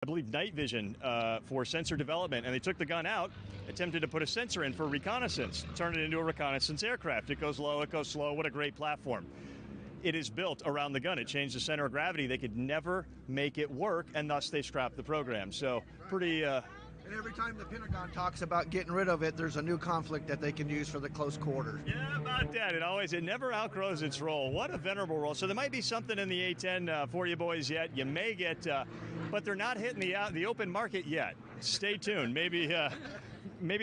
I believe, night vision for sensor development, and they took the gun out, attempted to put a sensor in for reconnaissance, turned it into a reconnaissance aircraft. It goes low, it goes slow. What a great platform. It is built around the gun. It changed the center of gravity. They could never make it work, and thus they scrapped the program. So pretty... And every time the Pentagon talks about getting rid of it, there's a new conflict that they can use for the close quarters. Yeah, about that. It never outgrows its role. What a venerable role. So there might be something in the A-10 for you boys yet. You may get, but they're not hitting the open market yet. Stay tuned. Maybe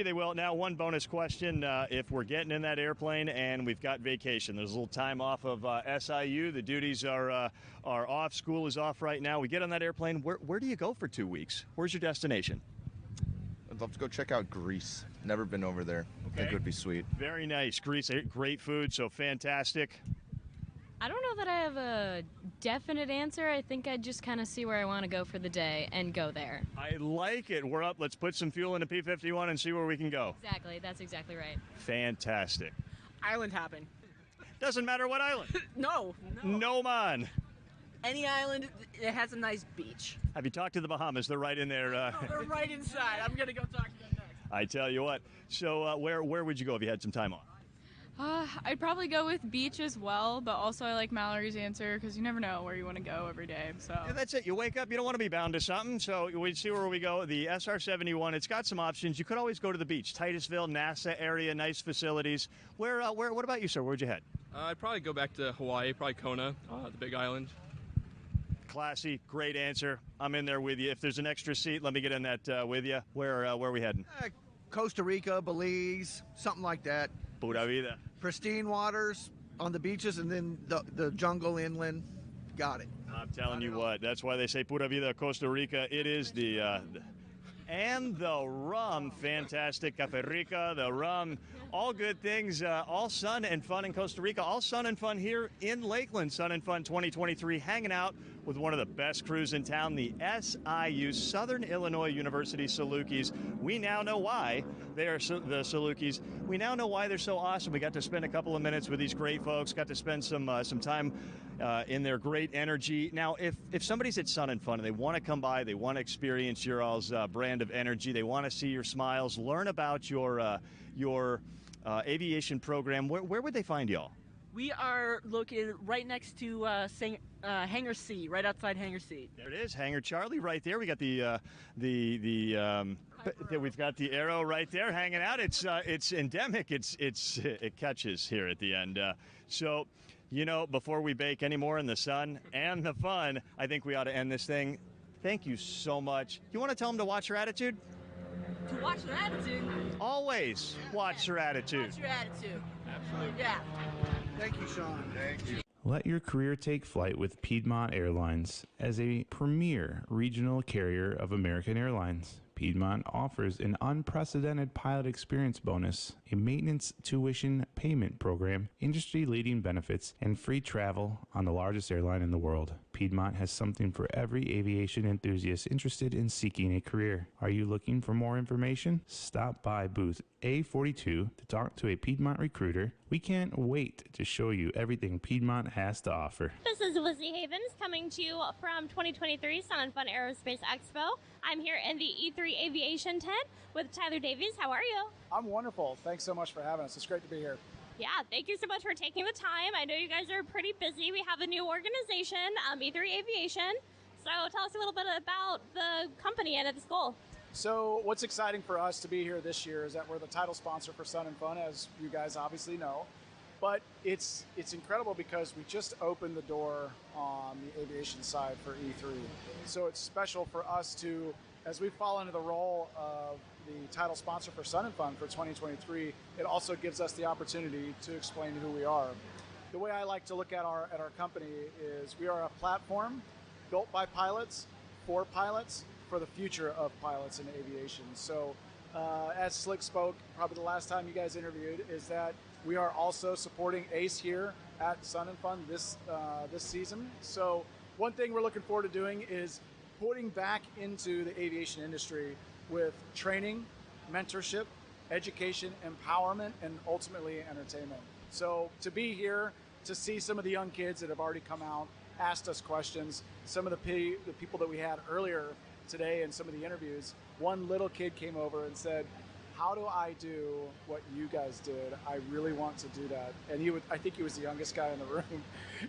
they will. Now, one bonus question. If we're getting in that airplane and we've got vacation, there's a little time off of SIU. The duties are off. School is off right now. We get on that airplane. Where do you go for 2 weeks? Where's your destination? I'd love to go check out Greece. Never been over there. I think it would be sweet. Very nice. Greece, great food, so fantastic. I don't know that I have a definite answer. I think I'd just kind of see where I want to go for the day and go there. I like it. We're up. Let's put some fuel in the P-51 and see where we can go. Exactly. That's exactly right. Fantastic. Island hopping. Doesn't matter what island. No. No, man. Any island, it has a nice beach. Have you talked to the Bahamas? They're right in there. Oh, they're right inside. I'm going to go talk to them next. I tell you what. So where would you go if you had some time off? I'd probably go with beach as well, but also I like Mallory's answer because you never know where you want to go every day. So yeah, that's it. You wake up, you don't want to be bound to something, so we see where we go. The SR-71, it's got some options. You could always go to the beach, Titusville, NASA area, nice facilities. Where? What about you, sir? Where'd you head? I'd probably go back to Hawaii, probably Kona, the big island. Classy, great answer. I'm in there with you. If there's an extra seat, let me get in that with you. Where are we heading? Costa Rica, Belize, something like that. Pura vida. Pristine waters on the beaches, and then the jungle inland. Got it. I'm telling you what. That's why they say Pura vida, Costa Rica. It is and the rum, fantastic. Cafe Rica, the rum, all good things. All sun and fun in Costa Rica. All sun and fun here in Lakeland. Sun and Fun 2023, hanging out with one of the best crews in town, the SIU, Southern Illinois University Salukis. We now know why they are the Salukis. We now know why they're so awesome. We got to spend a couple of minutes with these great folks, got to spend some time in their great energy. Now, if somebody's at Sun and Fun and they want to come by, they want to experience your all's brand of energy, they want to see your smiles, learn about your aviation program, where would they find y'all? We are located right next to Hangar C, right outside Hangar C. There it is, Hangar Charlie, right there. We got we've got the Aero right there hanging out. It's endemic. It catches here at the end. So, before we bake any more in the sun and the fun, I think we ought to end this thing. Thank you so much. You want to tell them to watch your attitude? To watch your attitude? Always watch your attitude. Watch your attitude. Absolutely. Yeah. Thank you, Sean. Thank you. Let your career take flight with Piedmont Airlines. As a premier regional carrier of American Airlines, Piedmont offers an unprecedented pilot experience bonus, a maintenance tuition payment program, industry-leading benefits, and free travel on the largest airline in the world. Piedmont has something for every aviation enthusiast interested in seeking a career. Are you looking for more information? Stop by booth A42 to talk to a Piedmont recruiter. We can't wait to show you everything Piedmont has to offer. This is Lizzie Havens coming to you from 2023 Sun and Fun Aerospace Expo. I'm here in the E3 Aviation tent with Tyler Davies. How are you? I'm wonderful. Thanks so much for having us. It's great to be here. Yeah, thank you so much for taking the time. I know you guys are pretty busy. We have a new organization, E3 Aviation. So tell us a little bit about the company and its goal. So what's exciting for us to be here this year is that we're the title sponsor for Sun and Fun, as you guys obviously know. But it's incredible because we just opened the door on the aviation side for E3. So it's special for us to, as we fall into the role of the title sponsor for Sun and Fun for 2023, it also gives us the opportunity to explain who we are. The way I like to look at our company is we are a platform built by pilots, for pilots, for the future of pilots in aviation. So as Slick spoke, probably the last time you guys interviewed, is that we are also supporting ACE here at Sun and Fun this season. So one thing we're looking forward to doing is putting back into the aviation industry with training, mentorship, education, empowerment, and ultimately entertainment. So to be here, to see some of the young kids that have already come out, asked us questions, some of the people that we had earlier today in some of the interviews, one little kid came over and said, how do I do what you guys did? I really want to do that. And I think he was the youngest guy in the room.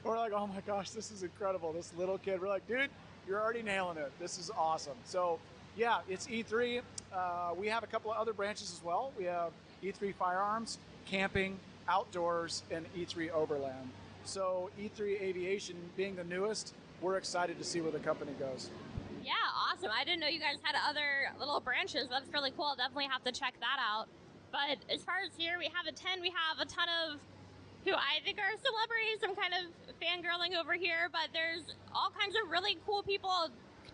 We're like, oh my gosh, this is incredible. This little kid, we're like, dude, you're already nailing it. This is awesome. So yeah, it's E3. We have a couple of other branches as well. We have E3 Firearms, Camping, Outdoors, and E3 Overland. So E3 Aviation being the newest, we're excited to see where the company goes. Yeah, awesome. I didn't know you guys had other little branches. That's really cool. Definitely have to check that out. But as far as here, we have a 10. We have a ton of who I think are celebrities. I'm kind of fangirling over here, but there's all kinds of really cool people, a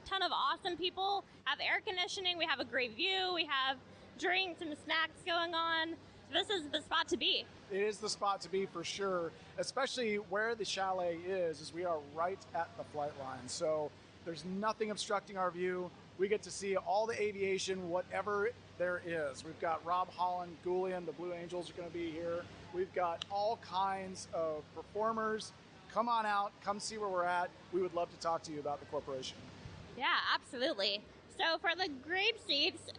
ton of awesome people. Have air conditioning. We have a great view. We have drinks and snacks going on. So this is the spot to be. It is the spot to be for sure, especially where the chalet is we are right at the flight line. So there's nothing obstructing our view. We get to see all the aviation, whatever there is. We've got Rob Holland, Goulian, the Blue Angels are going to be here. We've got all kinds of performers. Come on out, come see where we're at. We would love to talk to you about the corporation. Yeah, absolutely. So for the grape seats,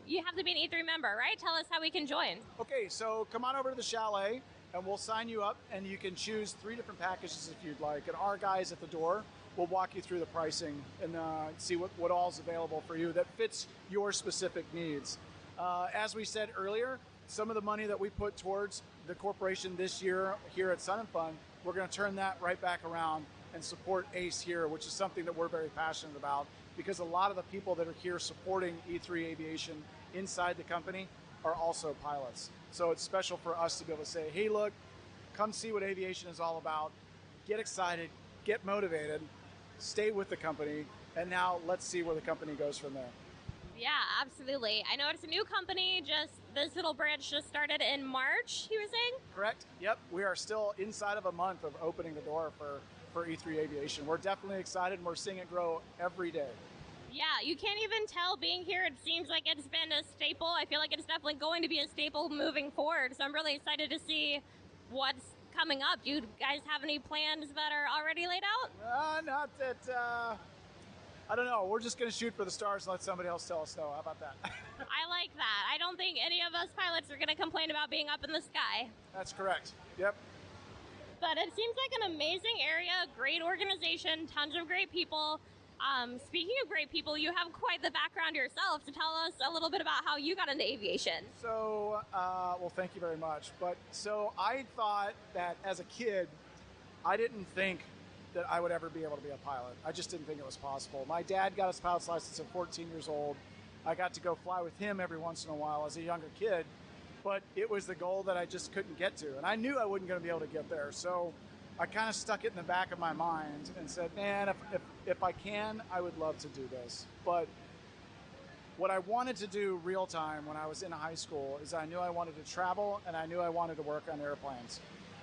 you have to be an E3 member, right? Tell us how we can join. Okay, so come on over to the chalet and we'll sign you up and you can choose 3 different packages if you'd like. And our guys at the door will walk you through the pricing and see what all's available for you that fits your specific needs. As we said earlier, some of the money that we put towards the corporation this year here at Sun and Fun, we're going to turn that right back around and support ACE here, which is something that we're very passionate about because a lot of the people that are here supporting E3 Aviation inside the company are also pilots. So it's special for us to be able to say, hey, look, come see what aviation is all about, get excited, get motivated, stay with the company, and now let's see where the company goes from there. Yeah, absolutely. I know it's a new company, this little branch just started in March, he was saying? Correct. Yep. We are still inside of a month of opening the door for E3 Aviation. We're definitely excited and we're seeing it grow every day. Yeah, you can't even tell being here. It seems like it's been a staple. I feel like it's definitely going to be a staple moving forward. So I'm really excited to see what's coming up. Do you guys have any plans that are already laid out? Not that, I don't know. We're just going to shoot for the stars and let somebody else tell us no. How about that? I like that. I don't think any of us pilots are going to complain about being up in the sky. That's correct. Yep. But it seems like an amazing area, great organization, tons of great people. Speaking of great people, you have quite the background yourself. So tell us a little bit about how you got into aviation. So, well, thank you very much. So I thought that as a kid, I didn't think that I would ever be able to be a pilot. I just didn't think it was possible. My dad got his pilot's license at 14 years old. I got to go fly with him every once in a while as a younger kid, but it was the goal that I just couldn't get to. And I knew I wasn't going to be able to get there. So I kind of stuck it in the back of my mind and said, man, if I can, I would love to do this. But what I wanted to do real time when I was in high school is I knew I wanted to travel and I knew I wanted to work on airplanes.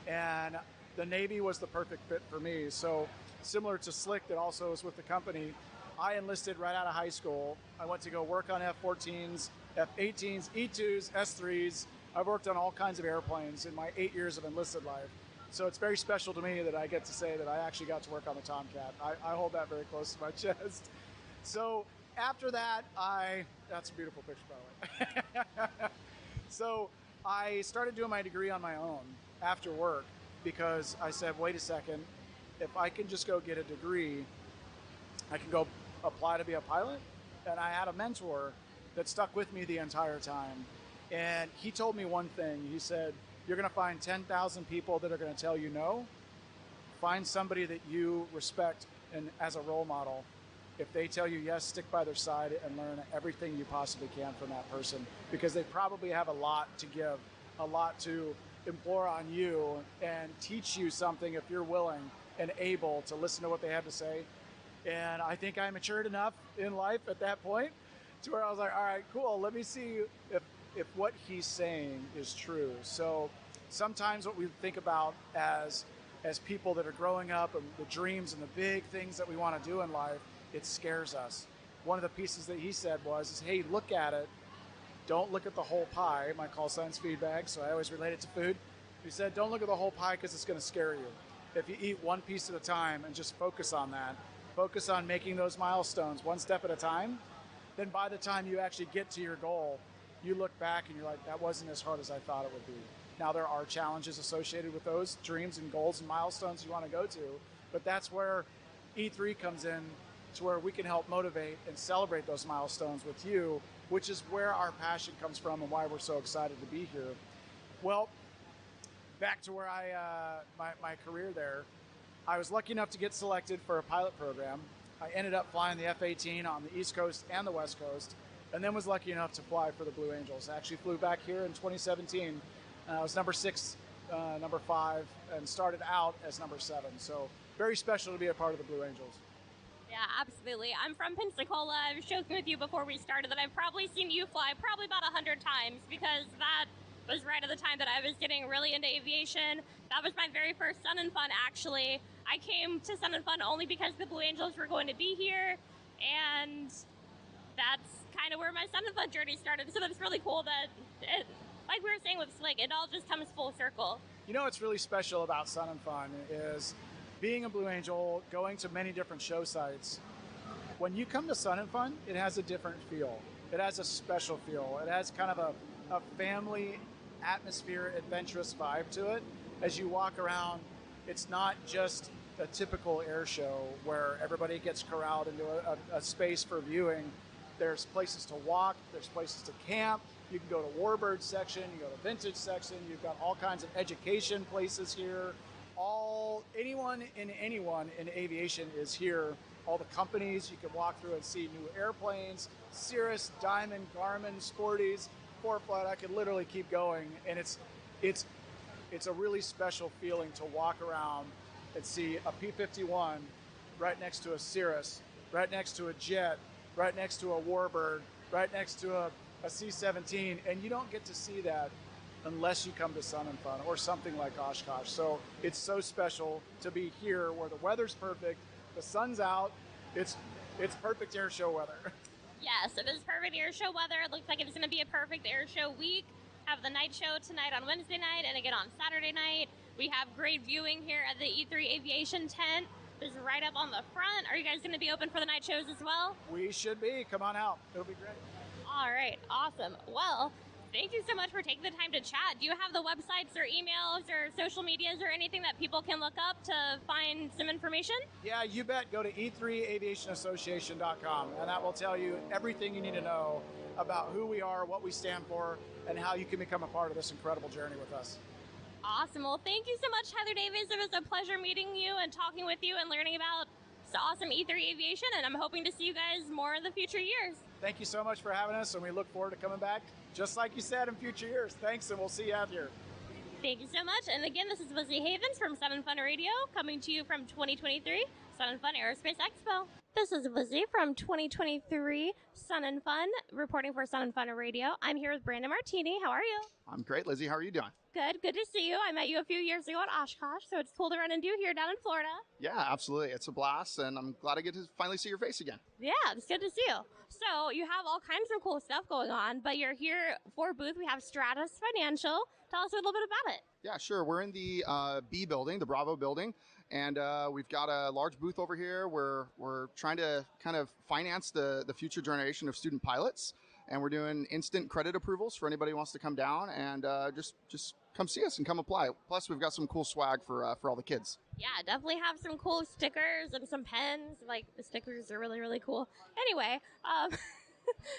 And the Navy was the perfect fit for me. So similar to Slick that also is with the company, I enlisted right out of high school. I went to go work on F-14s, F-18s, E-2s, S-3s. I've worked on all kinds of airplanes in my 8 years of enlisted life. So it's very special to me that I get to say that I actually got to work on the Tomcat. I hold that very close to my chest. So after that, that's a beautiful picture, by the way. So I started doing my degree on my own after work because I said, wait a second, if I can just go get a degree, I can go apply to be a pilot. And I had a mentor that stuck with me the entire time. And he told me one thing. He said, you're going to find 10,000 people that are going to tell you no. Find somebody that you respect and as a role model. If they tell you yes, stick by their side and learn everything you possibly can from that person, because they probably have a lot to give, a lot to implore on you and teach you something if you're willing and able to listen to what they have to say. And I think I matured enough in life at that point to where I was like, all right, cool. Let me see if what he's saying is true. So sometimes what we think about as people that are growing up and the dreams and the big things that we want to do in life, it scares us. One of the pieces that he said was, hey, look at it. Don't look at the whole pie. My call sign's feedback, so I always relate it to food. He said, don't look at the whole pie because it's going to scare you. If you eat one piece at a time and just focus on that, focus on making those milestones one step at a time, then by the time you actually get to your goal, you look back and you're like, that wasn't as hard as I thought it would be. Now, there are challenges associated with those dreams and goals and milestones you want to go to, but that's where E3 comes in, to where we can help motivate and celebrate those milestones with you, which is where our passion comes from and why we're so excited to be here. Well, back to where my career there, I was lucky enough to get selected for a pilot program. I ended up flying the F-18 on the East Coast and the West Coast, and then was lucky enough to fly for the Blue Angels. I actually flew back here in 2017. I was number 6, number 5, and started out as number 7. So very special to be a part of the Blue Angels. Yeah, absolutely. I'm from Pensacola. I was joking with you before we started that I've probably seen you fly probably about 100 times, because that was right at the time that I was getting really into aviation. That was my very first Sun and Fun, actually. I came to Sun and Fun only because the Blue Angels were going to be here, and that's kind of where my Sun and Fun journey started. So that's really cool that, like we were saying with Slick, it all just comes full circle. You know what's really special about Sun and Fun is being a Blue Angel, going to many different show sites. When you come to Sun and Fun, it has a different feel. It has a special feel. It has kind of a family atmosphere, adventurous vibe to it. As you walk around, it's not just a typical air show where everybody gets corralled into a space for viewing. There's places to walk, there's places to camp. You can go to Warbird section, you go to Vintage section, you've got all kinds of education places here. Anyone in aviation is here. All the companies you can walk through and see new airplanes, Cirrus, Diamond, Garmin, Sporties, ForeFlight. I could literally keep going, and it's a really special feeling to walk around and see a P-51 right next to a Cirrus, right next to a jet, right next to a Warbird, right next to a C-17, and you don't get to see that unless you come to Sun and Fun or something like Oshkosh. So it's so special to be here where the weather's perfect, the sun's out, it's perfect air show weather. Yes, it is perfect air show weather. It looks like it's going to be a perfect air show week. Have the night show tonight on Wednesday night and again on Saturday night. We have great viewing here at the E3 Aviation tent. This is right up on the front. Are you guys going to be open for the night shows as well? We should be. Come on out. It'll be great. All right. Awesome. Well, thank you so much for taking the time to chat. Do you have the websites or emails or social medias or anything that people can look up to find some information? Yeah, you bet. Go to e3aviationassociation.com, and that will tell you everything you need to know about who we are, what we stand for, and how you can become a part of this incredible journey with us. Awesome. Well, thank you so much, Heather Davis. It was a pleasure meeting you and talking with you and learning about this awesome E3 Aviation, and I'm hoping to see you guys more in the future years. Thank you so much for having us, and we look forward to coming back, just like you said, in future years. Thanks, and we'll see you out here. Thank you so much. And again, this is Lizzie Havens from Sun and Fun Radio, coming to you from 2023 Sun and Fun Aerospace Expo. This is Lizzie from 2023 Sun and Fun, reporting for Sun and Fun Radio. I'm here with Brandon Martini. How are you? I'm great, Lizzie. How are you doing? Good to see you. I met you a few years ago at Oshkosh, so it's cool to run into you here down in Florida. Yeah, absolutely. It's a blast, and I'm glad I get to finally see your face again. Yeah, it's good to see you. So you have all kinds of cool stuff going on, but you're here for a booth. We have Stratus Financial. Tell us a little bit about it. Yeah, sure. We're in the B building, the Bravo building, and we've got a large booth over here where we're trying to kind of finance the future generation of student pilots, and we're doing instant credit approvals for anybody who wants to come down and just come see us and come apply. Plus, we've got some cool swag for all the kids. Yeah, definitely have some cool stickers and some pens. Like, the stickers are really, really cool. Anyway,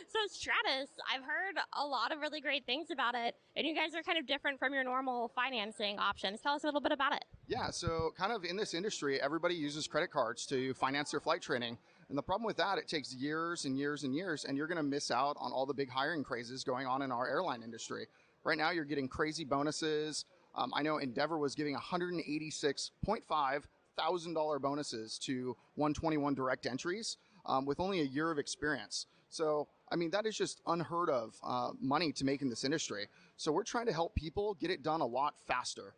so Stratus, I've heard a lot of really great things about it, and you guys are kind of different from your normal financing options. Tell us a little bit about it. Yeah, so kind of in this industry, everybody uses credit cards to finance their flight training. And the problem with that, it takes years and years and years, and you're going to miss out on all the big hiring crazes going on in our airline industry. Right now, you're getting crazy bonuses. I know Endeavor was giving $186,500 bonuses to 121 direct entries with only a year of experience. So, I mean, that is just unheard of money to make in this industry. So we're trying to help people get it done a lot faster.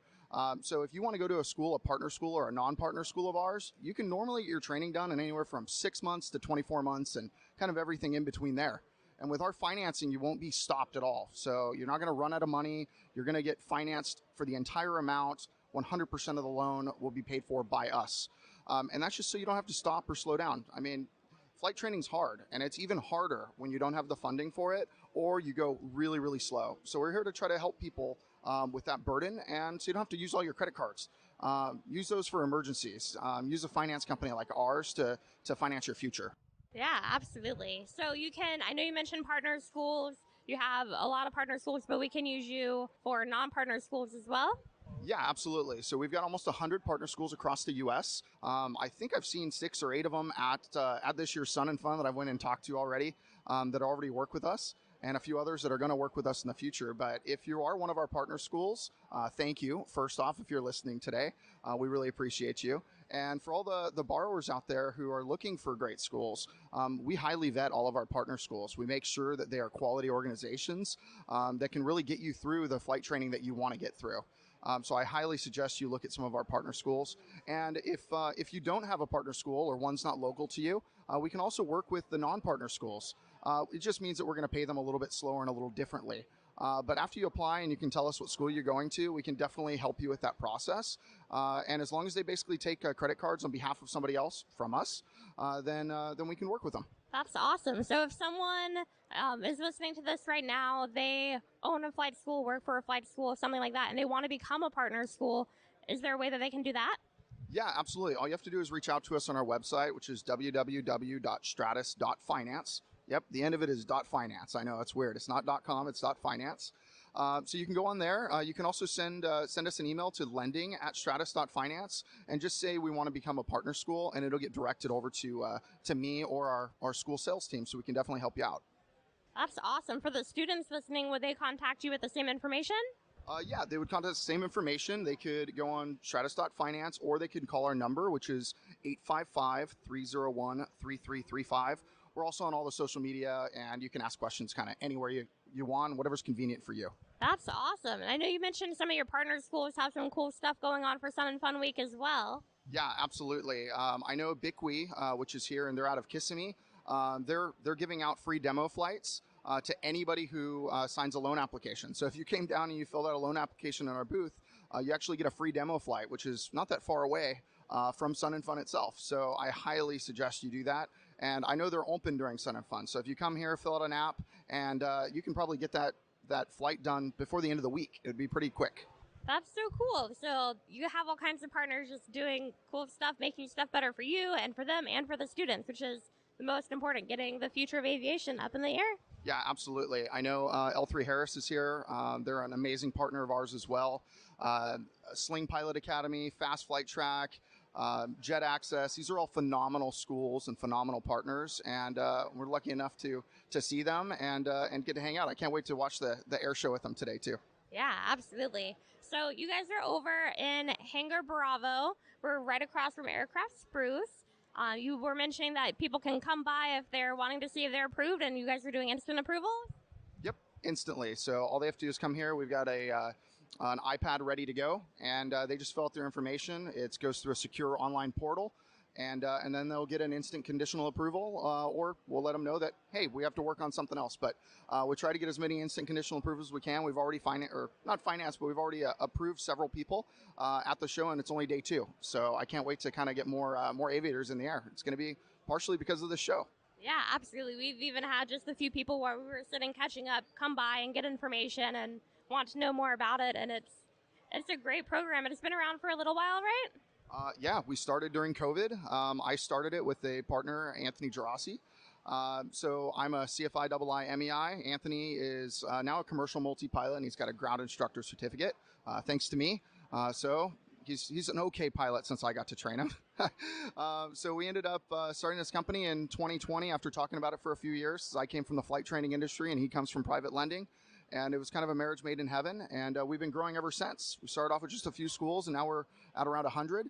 So if you want to go to a school, a partner school or a non-partner school of ours, you can normally get your training done in anywhere from 6 months to 24 months and kind of everything in between there. And with our financing, you won't be stopped at all. So you're not going to run out of money. You're going to get financed for the entire amount. 100% of the loan will be paid for by us. And that's just so you don't have to stop or slow down. I mean, flight training's hard, and it's even harder when you don't have the funding for it or you go really, really slow. So we're here to try to help people with that burden, and so you don't have to use all your credit cards. Use those for emergencies. Use a finance company like ours to finance your future. Yeah, absolutely. So you can, I know you mentioned partner schools. You have a lot of partner schools, but we can use you for non-partner schools as well. Yeah, absolutely. So we've got almost 100 partner schools across the U.S. I think I've seen 6 or 8 of them at this year's Sun and Fun that I went and talked to already that already work with us, and a few others that are going to work with us in the future. But if you are one of our partner schools, thank you. First off, if you're listening today, we really appreciate you. And for all the borrowers out there who are looking for great schools, we highly vet all of our partner schools. We make sure that they are quality organizations that can really get you through the flight training that you want to get through. So I highly suggest you look at some of our partner schools. And if you don't have a partner school or one's not local to you, we can also work with the non-partner schools. It just means that we're going to pay them a little bit slower and a little differently. But after you apply and you can tell us what school you're going to, we can definitely help you with that process. And as long as they basically take credit cards on behalf of somebody else from us, then we can work with them. That's awesome. So if someone is listening to this right now, they own a flight school, work for a flight school, something like that, and they want to become a partner school, is there a way that they can do that? Yeah, absolutely. All you have to do is reach out to us on our website, which is www.stratus.finance. Yep, the end of it is .finance. I know, it's weird. It's not .com, it's .finance. So you can go on there. You can also send us an email to lending@stratus.finance and just say we want to become a partner school, and it'll get directed over to me or our school sales team, so we can definitely help you out. That's awesome. For the students listening, would they contact you with the same information? Yeah, they would contact the same information. They could go on stratus.finance, or they could call our number, which is 855-301-3335. We're also on all the social media, and you can ask questions kind of anywhere you want, whatever's convenient for you. That's awesome. And I know you mentioned some of your partner schools have some cool stuff going on for Sun and Fun Week as well. Yeah, absolutely. I know BICWE, which is here, and they're out of Kissimmee. They're giving out free demo flights to anybody who signs a loan application. So if you came down and you filled out a loan application in our booth, you actually get a free demo flight, which is not that far away from Sun and Fun itself. So I highly suggest you do that. And I know they're open during Sun and Fun. So if you come here, fill out an app, and you can probably get that flight done before the end of the week. It would be pretty quick. That's so cool. So you have all kinds of partners just doing cool stuff, making stuff better for you and for them and for the students, which is the most important, getting the future of aviation up in the air. Yeah, absolutely. I know L3 Harris is here. They're an amazing partner of ours as well. Sling Pilot Academy, Fast Flight Track, Jet Access. These are all phenomenal schools and phenomenal partners, and we're lucky enough to see them and get to hang out. I can't wait to watch the air show with them today too. Yeah, absolutely. So you guys are over in Hangar Bravo. We're right across from Aircraft Spruce. You were mentioning that people can come by if they're wanting to see if they're approved, and you guys are doing instant approval? Yep, instantly. So all they have to do is come here. We've got an iPad ready to go, and they just fill out their information. It goes through a secure online portal, and then they'll get an instant conditional approval, or we'll let them know that, hey, we have to work on something else. But we try to get as many instant conditional approvals as we can. We've already we've already approved several people at the show, and it's only day 2. So I can't wait to kind of get more aviators in the air. It's going to be partially because of the show. Yeah, absolutely. We've even had just a few people where we were sitting catching up come by and get information and want to know more about it, and it's a great program, and it's been around for a little while, right? Yeah, we started during COVID. I started it with a partner, Anthony Gerasi. So I'm a CFI II MEI. Anthony is now a commercial multi-pilot, and he's got a ground instructor certificate, thanks to me. So he's an okay pilot since I got to train him. So we ended up starting this company in 2020 after talking about it for a few years. I came from the flight training industry, and he comes from private lending. And it was kind of a marriage made in heaven, and we've been growing ever since. We started off with just a few schools, and now we're at around 100.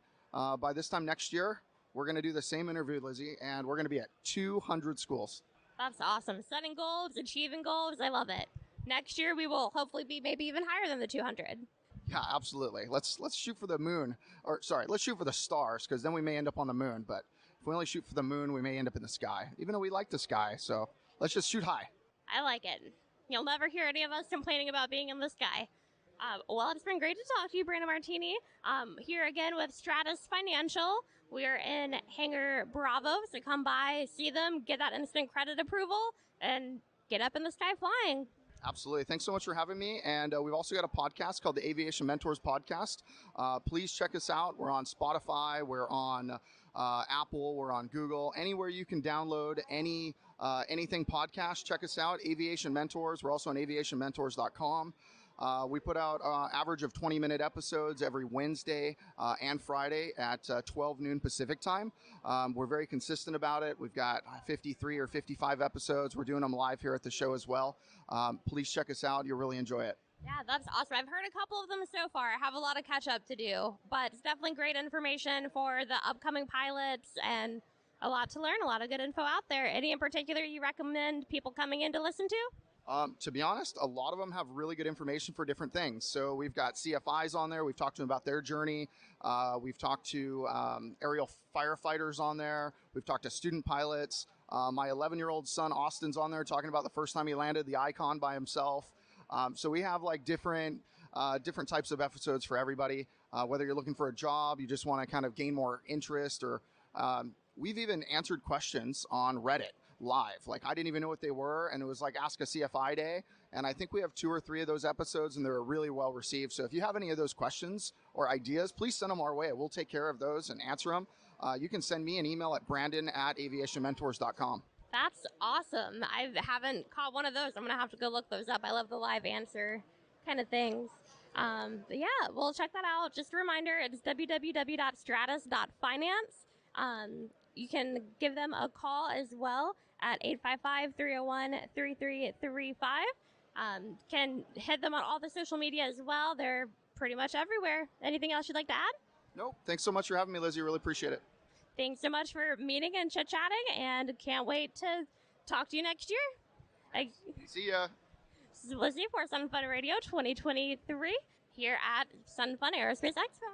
By this time next year, we're going to do the same interview, Lizzie, and we're going to be at 200 schools. That's awesome. Setting goals, achieving goals, I love it. Next year, we will hopefully be maybe even higher than the 200. Yeah, absolutely. Let's shoot for the moon, let's shoot for the stars, because then we may end up on the moon. But if we only shoot for the moon, we may end up in the sky, even though we like the sky. So let's just shoot high. I like it. You'll never hear any of us complaining about being in the sky. Well, it's been great to talk to you, Brandon Martini. Here again with Stratus Financial. We are in Hangar Bravo, so come by, see them, get that instant credit approval, and get up in the sky flying. Absolutely. Thanks so much for having me. And we've also got a podcast called the Aviation Mentors Podcast. Please check us out. We're on Spotify. We're on Apple. We're on Google. Anywhere you can download anything podcast, check us out. Aviation Mentors. We're also on aviationmentors.com. We put out average of 20-minute episodes every Wednesday and Friday at 12 noon Pacific time. We're very consistent about it. We've got 53 or 55 episodes. We're doing them live here at the show as well. Please check us out. You'll really enjoy it. Yeah, that's awesome. I've heard a couple of them so far. I have a lot of catch up to do, but it's definitely great information for the upcoming pilots and a lot to learn, a lot of good info out there. Any in particular you recommend people coming in to listen to? To be honest, a lot of them have really good information for different things. So we've got CFIs on there. We've talked to them about their journey. We've talked to aerial firefighters on there. We've talked to student pilots. My 11-year-old son, Austin's on there talking about the first time he landed the Icon by himself. So we have like different types of episodes for everybody. Whether you're looking for a job, you just want to kind of gain more interest, or we've even answered questions on Reddit live. Like, I didn't even know what they were, and it was like Ask a CFI Day, and I think we have 2 or 3 of those episodes, and they're really well received. So if you have any of those questions or ideas, please send them our way. We'll take care of those and answer them. You can send me an email at brandon@aviationmentors.com. That's awesome. I haven't caught one of those. I'm going to have to go look those up. I love the live answer kind of things. But yeah, we'll check that out. Just a reminder, it's www.stratus.finance. You can give them a call as well at 855-301-3335. Can hit them on all the social media as well. They're pretty much everywhere. Anything else you'd like to add? Nope. Thanks so much for having me, Lizzie. Really appreciate it. Thanks so much for meeting and chit-chatting, and can't wait to talk to you next year. See ya. This is Lizzie for Sun Fun Radio 2023 here at Sun Fun Aerospace Expo.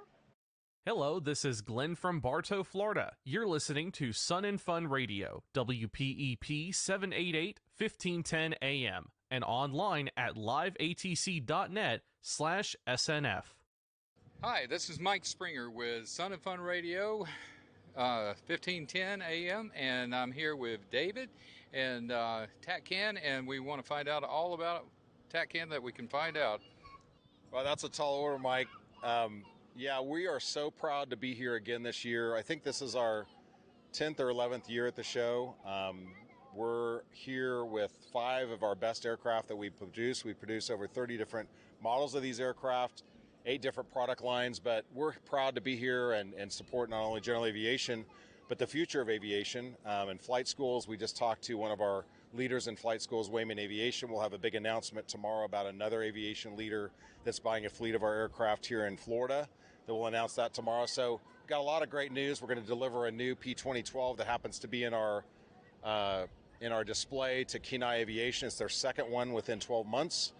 Hello, this is Glenn from Bartow, Florida. You're listening to Sun and Fun Radio, WPEP 788 1510 AM, and online at liveatc.net/SNF. Hi, this is Mike Springer with Sun and Fun Radio, 1510 AM, and I'm here with David and TACCAN, and we want to find out all about TACCAN that we can find out. Well, that's a tall order, Mike. Yeah, we are so proud to be here again this year. I think this is our 10th or 11th year at the show. We're here with 5 of our best aircraft that we produce. We produce over 30 different models of these aircraft, 8 different product lines, but we're proud to be here and support not only general aviation, but the future of aviation. In flight schools, we just talked to one of our leaders in flight schools, Wayman Aviation. We'll have a big announcement tomorrow about another aviation leader that's buying a fleet of our aircraft here in Florida. That we'll announce that tomorrow. So we've got a lot of great news. We're going to deliver a new P2012 that happens to be in our display to Kenai Aviation. It's their second one within 12 months.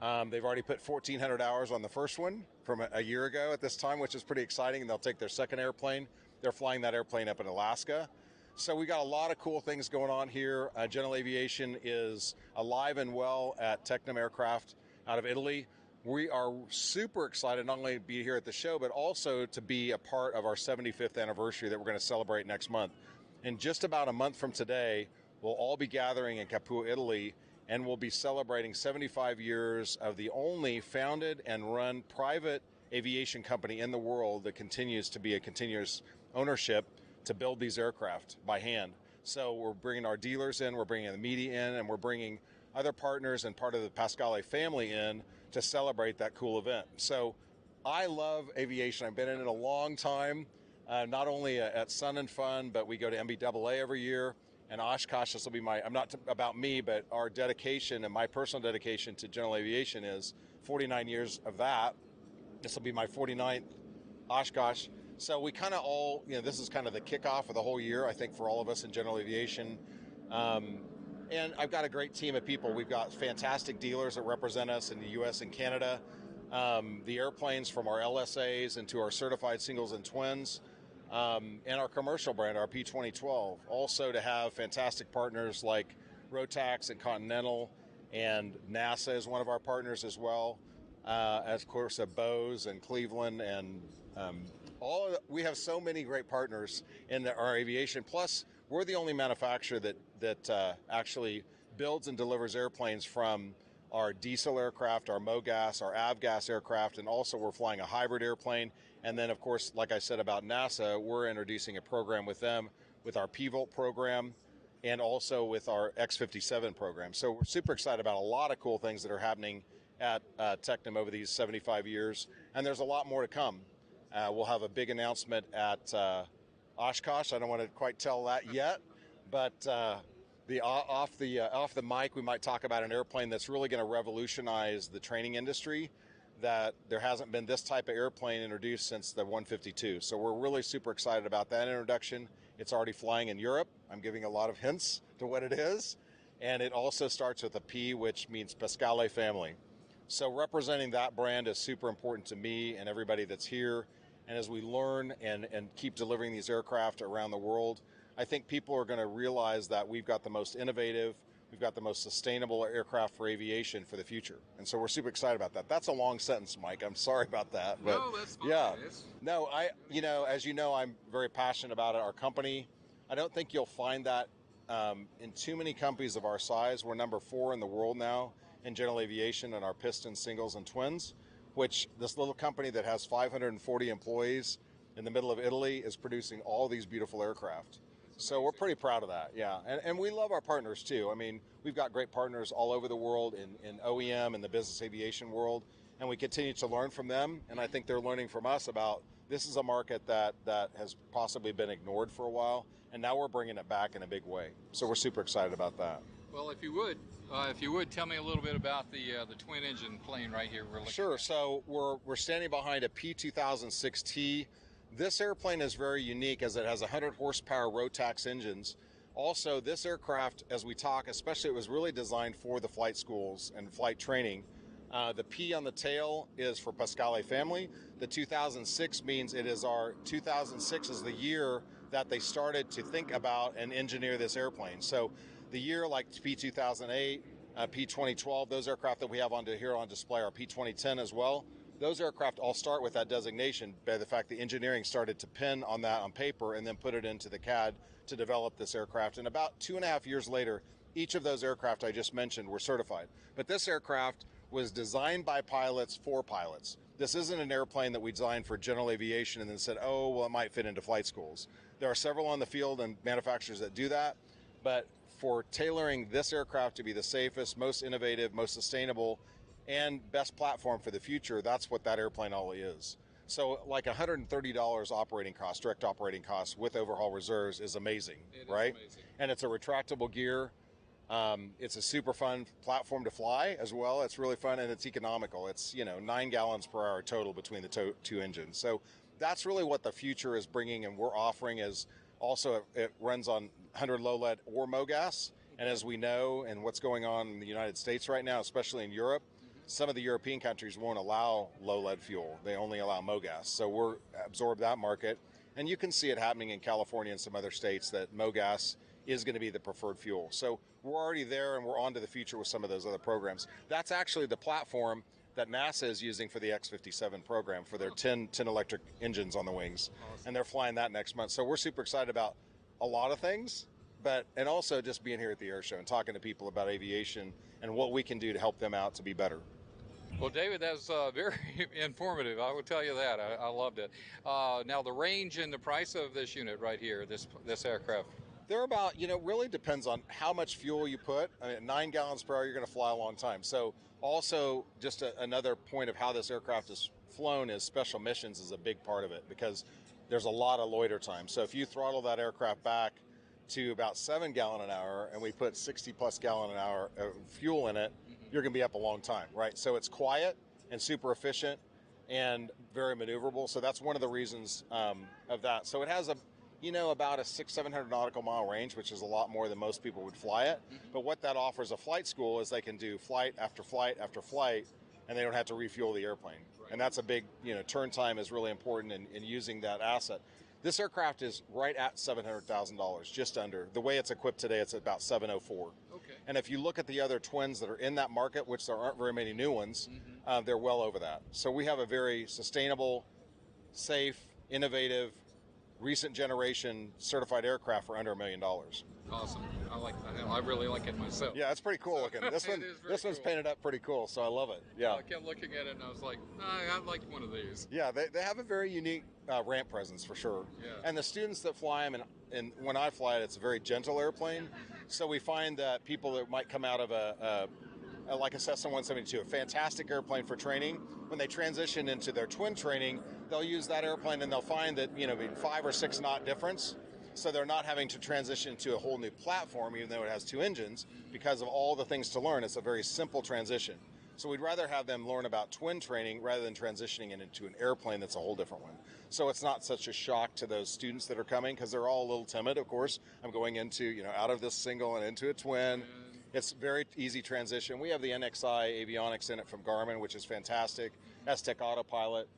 They've already put 1,400 hours on the first one from a year ago at this time, which is pretty exciting. And they'll take their second airplane. They're flying that airplane up in Alaska. So we got a lot of cool things going on here. General Aviation is alive and well at Tecnam Aircraft out of Italy. We are super excited not only to be here at the show, but also to be a part of our 75th anniversary that we're going to celebrate next month. In just about a month from today, we'll all be gathering in Capua, Italy, and we'll be celebrating 75 years of the only founded and run private aviation company in the world that continues to be a continuous ownership to build these aircraft by hand. So we're bringing our dealers in, we're bringing the media in, and we're bringing other partners and part of the Pascale family in to celebrate that cool event. So I love aviation. I've been in it a long time, not only at Sun and Fun, but we go to MBAA every year. And Oshkosh, this will be about me, but our dedication and my personal dedication to general aviation is 49 years of that. This will be my 49th Oshkosh. So we kind of all, this is kind of the kickoff of the whole year, I think, for all of us in general aviation. And I've got a great team of people. We've got fantastic dealers that represent us in the U.S. and Canada. The airplanes from our LSAs into our certified singles and twins, and our commercial brand, our P2012. Also to have fantastic partners like Rotax and Continental, and NASA is one of our partners as well. as of course of Bose and Cleveland, and we have so many great partners in our aviation. Plus, we're the only manufacturer that actually builds and delivers airplanes from our diesel aircraft, our MOGAS, our avgas aircraft, and also we're flying a hybrid airplane. And then, of course, like I said about NASA, we're introducing a program with them with our P-Volt program and also with our X57 program. So we're super excited about a lot of cool things that are happening at Tecnam over these 75 years. And there's a lot more to come. We'll have a big announcement at Oshkosh. I don't want to quite tell that yet, but off the mic, we might talk about an airplane that's really going to revolutionize the training industry, that there hasn't been this type of airplane introduced since the 152. So we're really super excited about that introduction. It's already flying in Europe. I'm giving a lot of hints to what it is. And it also starts with a P, which means Pascale family. So representing that brand is super important to me and everybody that's here. And as we learn and keep delivering these aircraft around the world, I think people are going to realize that we've got the most innovative, we've got the most sustainable aircraft for aviation for the future. And so we're super excited about that. That's a long sentence, Mike. I'm sorry about that. But no, that's fine. Yeah. No, as you know, I'm very passionate about it. Our company, I don't think you'll find that in too many companies of our size. We're number 4 in the world now in general aviation in our pistons, singles, and twins, which this little company that has 540 employees in the middle of Italy is producing all these beautiful aircraft. So we're pretty proud of that, yeah. And we love our partners too. I mean, we've got great partners all over the world in OEM and the business aviation world, and we continue to learn from them. And I think they're learning from us about this is a market that has possibly been ignored for a while, and now we're bringing it back in a big way. So we're super excited about that. Well, if you would tell me a little bit about the twin engine plane right here. Sure. So we're standing behind a P2006T. This airplane is very unique as it has 100 horsepower Rotax engines. Also, this aircraft, as we talk, especially it was really designed for the flight schools and flight training. The P on the tail is for Pascale family. The 2006 means 2006 is the year that they started to think about and engineer this airplane. So the year like P2008, P2012, those aircraft that we have here on display are P2010 as well. Those aircraft all start with that designation by the fact the engineering started to pin on that on paper and then put it into the CAD to develop this aircraft. And about 2.5 years later, each of those aircraft I just mentioned were certified. But this aircraft was designed by pilots for pilots. This isn't an airplane that we designed for general aviation and then said, oh, well, it might fit into flight schools. There are several on the field and manufacturers that do that. But for tailoring this aircraft to be the safest, most innovative, most sustainable, and best platform for the future, that's what that airplane all is. So like $130 operating cost, direct operating costs with overhaul reserves is amazing, right? Amazing. And it's a retractable gear. It's a super fun platform to fly as well. It's really fun and it's economical. It's 9 gallons per hour total between the two engines. So that's really what the future is bringing, and we're offering is also it runs on 100 low lead or MOGAS. And as we know, and what's going on in the United States right now, especially in Europe, some of the European countries won't allow low lead fuel. They only allow MOGAS. So we're absorb that market. And you can see it happening in California and some other states that MOGAS is going to be the preferred fuel. So we're already there and we're on to the future with some of those other programs. That's actually the platform that NASA is using for the X57 program for their 10 electric engines on the wings. Awesome. And they're flying that next month. So we're super excited about a lot of things, and also just being here at the air show and talking to people about aviation and what we can do to help them out to be better. Well, David, that's very informative. I will tell you that. I loved it. Now, the range and the price of this unit right here, this aircraft. They're about, really depends on how much fuel you put. I mean, 9 gallons per hour, you're going to fly a long time. So also just another point of how this aircraft is flown is special missions is a big part of it because there's a lot of loiter time. So if you throttle that aircraft back to about 7 gallon an hour and we put 60 plus gallon an hour of fuel in it, you're going to be up a long time, right? So it's quiet and super efficient and very maneuverable. So that's one of the reasons of that. So it has about a 600-700 nautical mile range, which is a lot more than most people would fly it. Mm-hmm. But what that offers a flight school is they can do flight after flight after flight, and they don't have to refuel the airplane. Right. And that's a big, turn time is really important in using that asset. This aircraft is right at $700,000, just under. The way it's equipped today, it's about $704,000. Okay. And if you look at the other twins that are in that market, which there aren't very many new ones, they're well over that. So we have a very sustainable, safe, innovative, recent generation certified aircraft for under $1 million. Awesome. I like that. I really like it myself. Yeah, it's pretty cool looking. This one's painted up pretty cool, so I love it. Yeah. I kept looking at it and I was like, I'd like one of these. Yeah, they have a very unique ramp presence for sure. Yeah. And the students that fly them, and when I fly it, it's a very gentle airplane. So we find that people that might come out of like a Cessna 172, a fantastic airplane for training, when they transition into their twin training, they'll use that airplane and they'll find that, 5 or 6 knot difference. So they're not having to transition to a whole new platform, even though it has 2 engines, because of all the things to learn. It's a very simple transition. So we'd rather have them learn about twin training rather than transitioning it into an airplane that's a whole different one. So it's not such a shock to those students that are coming, because they're all a little timid, of course. I'm going into, out of this single and into a twin. It's very easy transition. We have the NXI avionics in it from Garmin, which is fantastic. S-Tech Autopilot.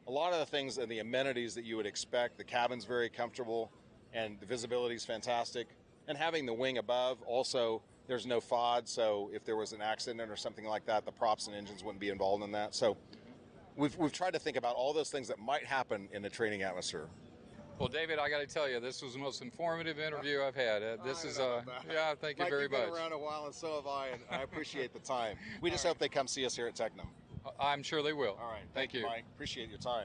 A lot of the things and the amenities that you would expect. The cabin's very comfortable, and the visibility is fantastic. And having the wing above, also, there's no FOD, so if there was an accident or something like that, the props and engines wouldn't be involved in that. So we've tried to think about all those things that might happen in the training atmosphere. Well, David, I got to tell you, this was the most informative interview I've had. This is yeah, thank you very much. You've been around a while, and so have I, and I appreciate the time. We just hope they come see us here at Technum. I'm sure they will. All right. Thank you, Mike. Appreciate your time.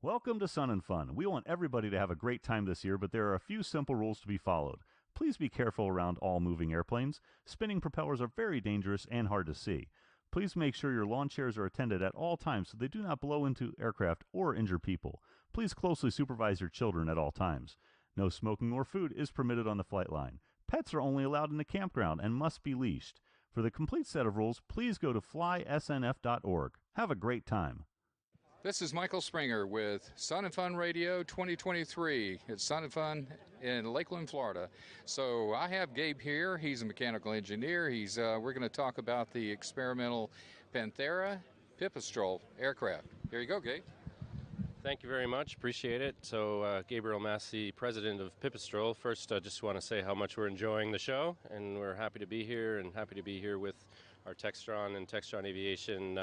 Welcome to Sun and Fun. We want everybody to have a great time this year, but there are a few simple rules to be followed. Please be careful around all moving airplanes. Spinning propellers are very dangerous and hard to see. Please make sure your lawn chairs are attended at all times so they do not blow into aircraft or injure people. Please closely supervise your children at all times. No smoking or food is permitted on the flight line. Pets are only allowed in the campground and must be leashed. For the complete set of rules, please go to flysnf.org. Have a great time. This is Michael Springer with Sun and Fun Radio 2023. It's Sun and Fun in Lakeland, Florida. So I have Gabe here. He's a mechanical engineer. We're going to talk about the experimental Panthera Pipistrel aircraft. Here you go, Gabe. Thank you very much. Appreciate it. So Gabriel Massey, president of Pipistrel. First, I just want to say how much we're enjoying the show, and we're happy to be here, and happy to be here with our Textron and Textron Aviation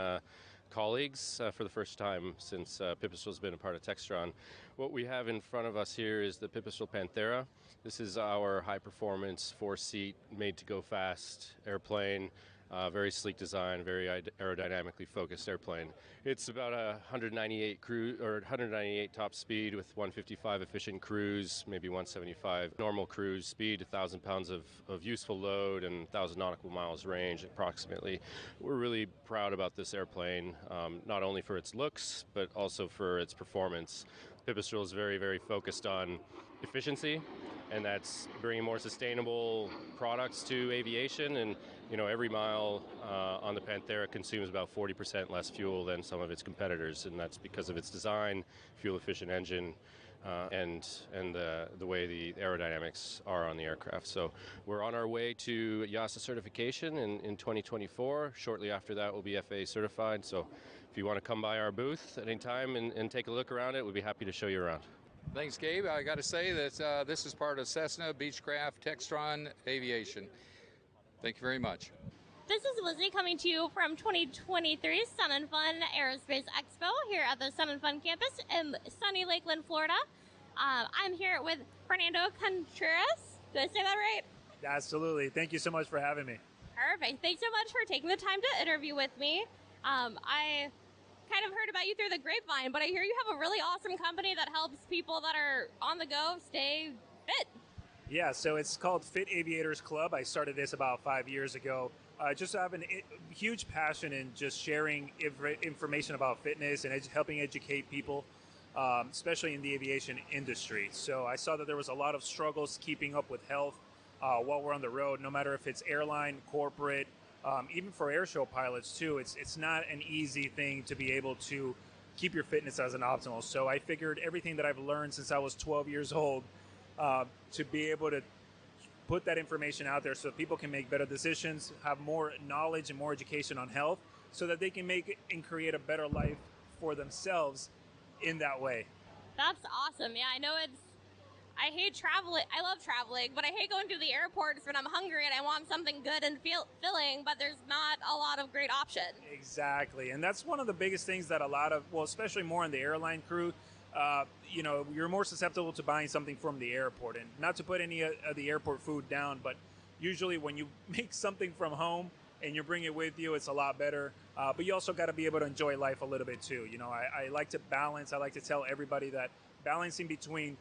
colleagues for the first time since Pipistrel's been a part of Textron. What we have in front of us here is the Pipistrel Panthera. This is our high-performance, 4-seat, made-to-go-fast airplane. Very sleek design, very aerodynamically focused airplane. It's about 198 top speed with 155 efficient cruise, maybe 175 normal cruise speed, 1,000 pounds of useful load, and 1,000 nautical miles range approximately. We're really proud about this airplane, not only for its looks, but also for its performance. Pipistrel is very, very focused on efficiency, and that's bringing more sustainable products to aviation. And every mile on the Panthera consumes about 40% less fuel than some of its competitors, and that's because of its design, fuel-efficient engine, and the way the aerodynamics are on the aircraft. So we're on our way to EASA certification in 2024. Shortly after that, we'll be FAA certified. So if you want to come by our booth at any time and take a look around it, we'd be happy to show you around. Thanks, Gabe. I got to say that this is part of Cessna, Beechcraft, Textron Aviation. Thank you very much. This is Lizzie coming to you from 2023 Sun and Fun Aerospace Expo here at the Sun and Fun campus in sunny Lakeland, Florida. I'm here with Fernando Contreras. Did I say that right? Absolutely. Thank you so much for having me. Perfect. Thanks so much for taking the time to interview with me. I kind of heard about you through the grapevine, but I hear you have a really awesome company that helps people that are on the go stay fit. Yeah, so it's called Fit Aviators Club. I started this about 5 years ago. Just have a huge passion in just sharing information about fitness and helping educate people, especially in the aviation industry. So I saw that there was a lot of struggles keeping up with health while we're on the road, no matter if it's airline, corporate, even for airshow pilots too. It's not an easy thing to be able to keep your fitness as an optimal. So I figured everything that I've learned since I was 12 years old to be able to put that information out there so people can make better decisions, have more knowledge and more education on health so that they can make and create a better life for themselves in that way. That's awesome. Yeah, I know it's I hate traveling. I love traveling, but I hate going to the airports when I'm hungry and I want something good and filling, but there's not a lot of great options. Exactly, and that's one of the biggest things that a lot of, well, especially more in the airline crew, you're more susceptible to buying something from the airport. And not to put any of the airport food down, but usually when you make something from home and you bring it with you, it's a lot better. But you also got to be able to enjoy life a little bit too. I like to balance. I like to tell everybody that balancing between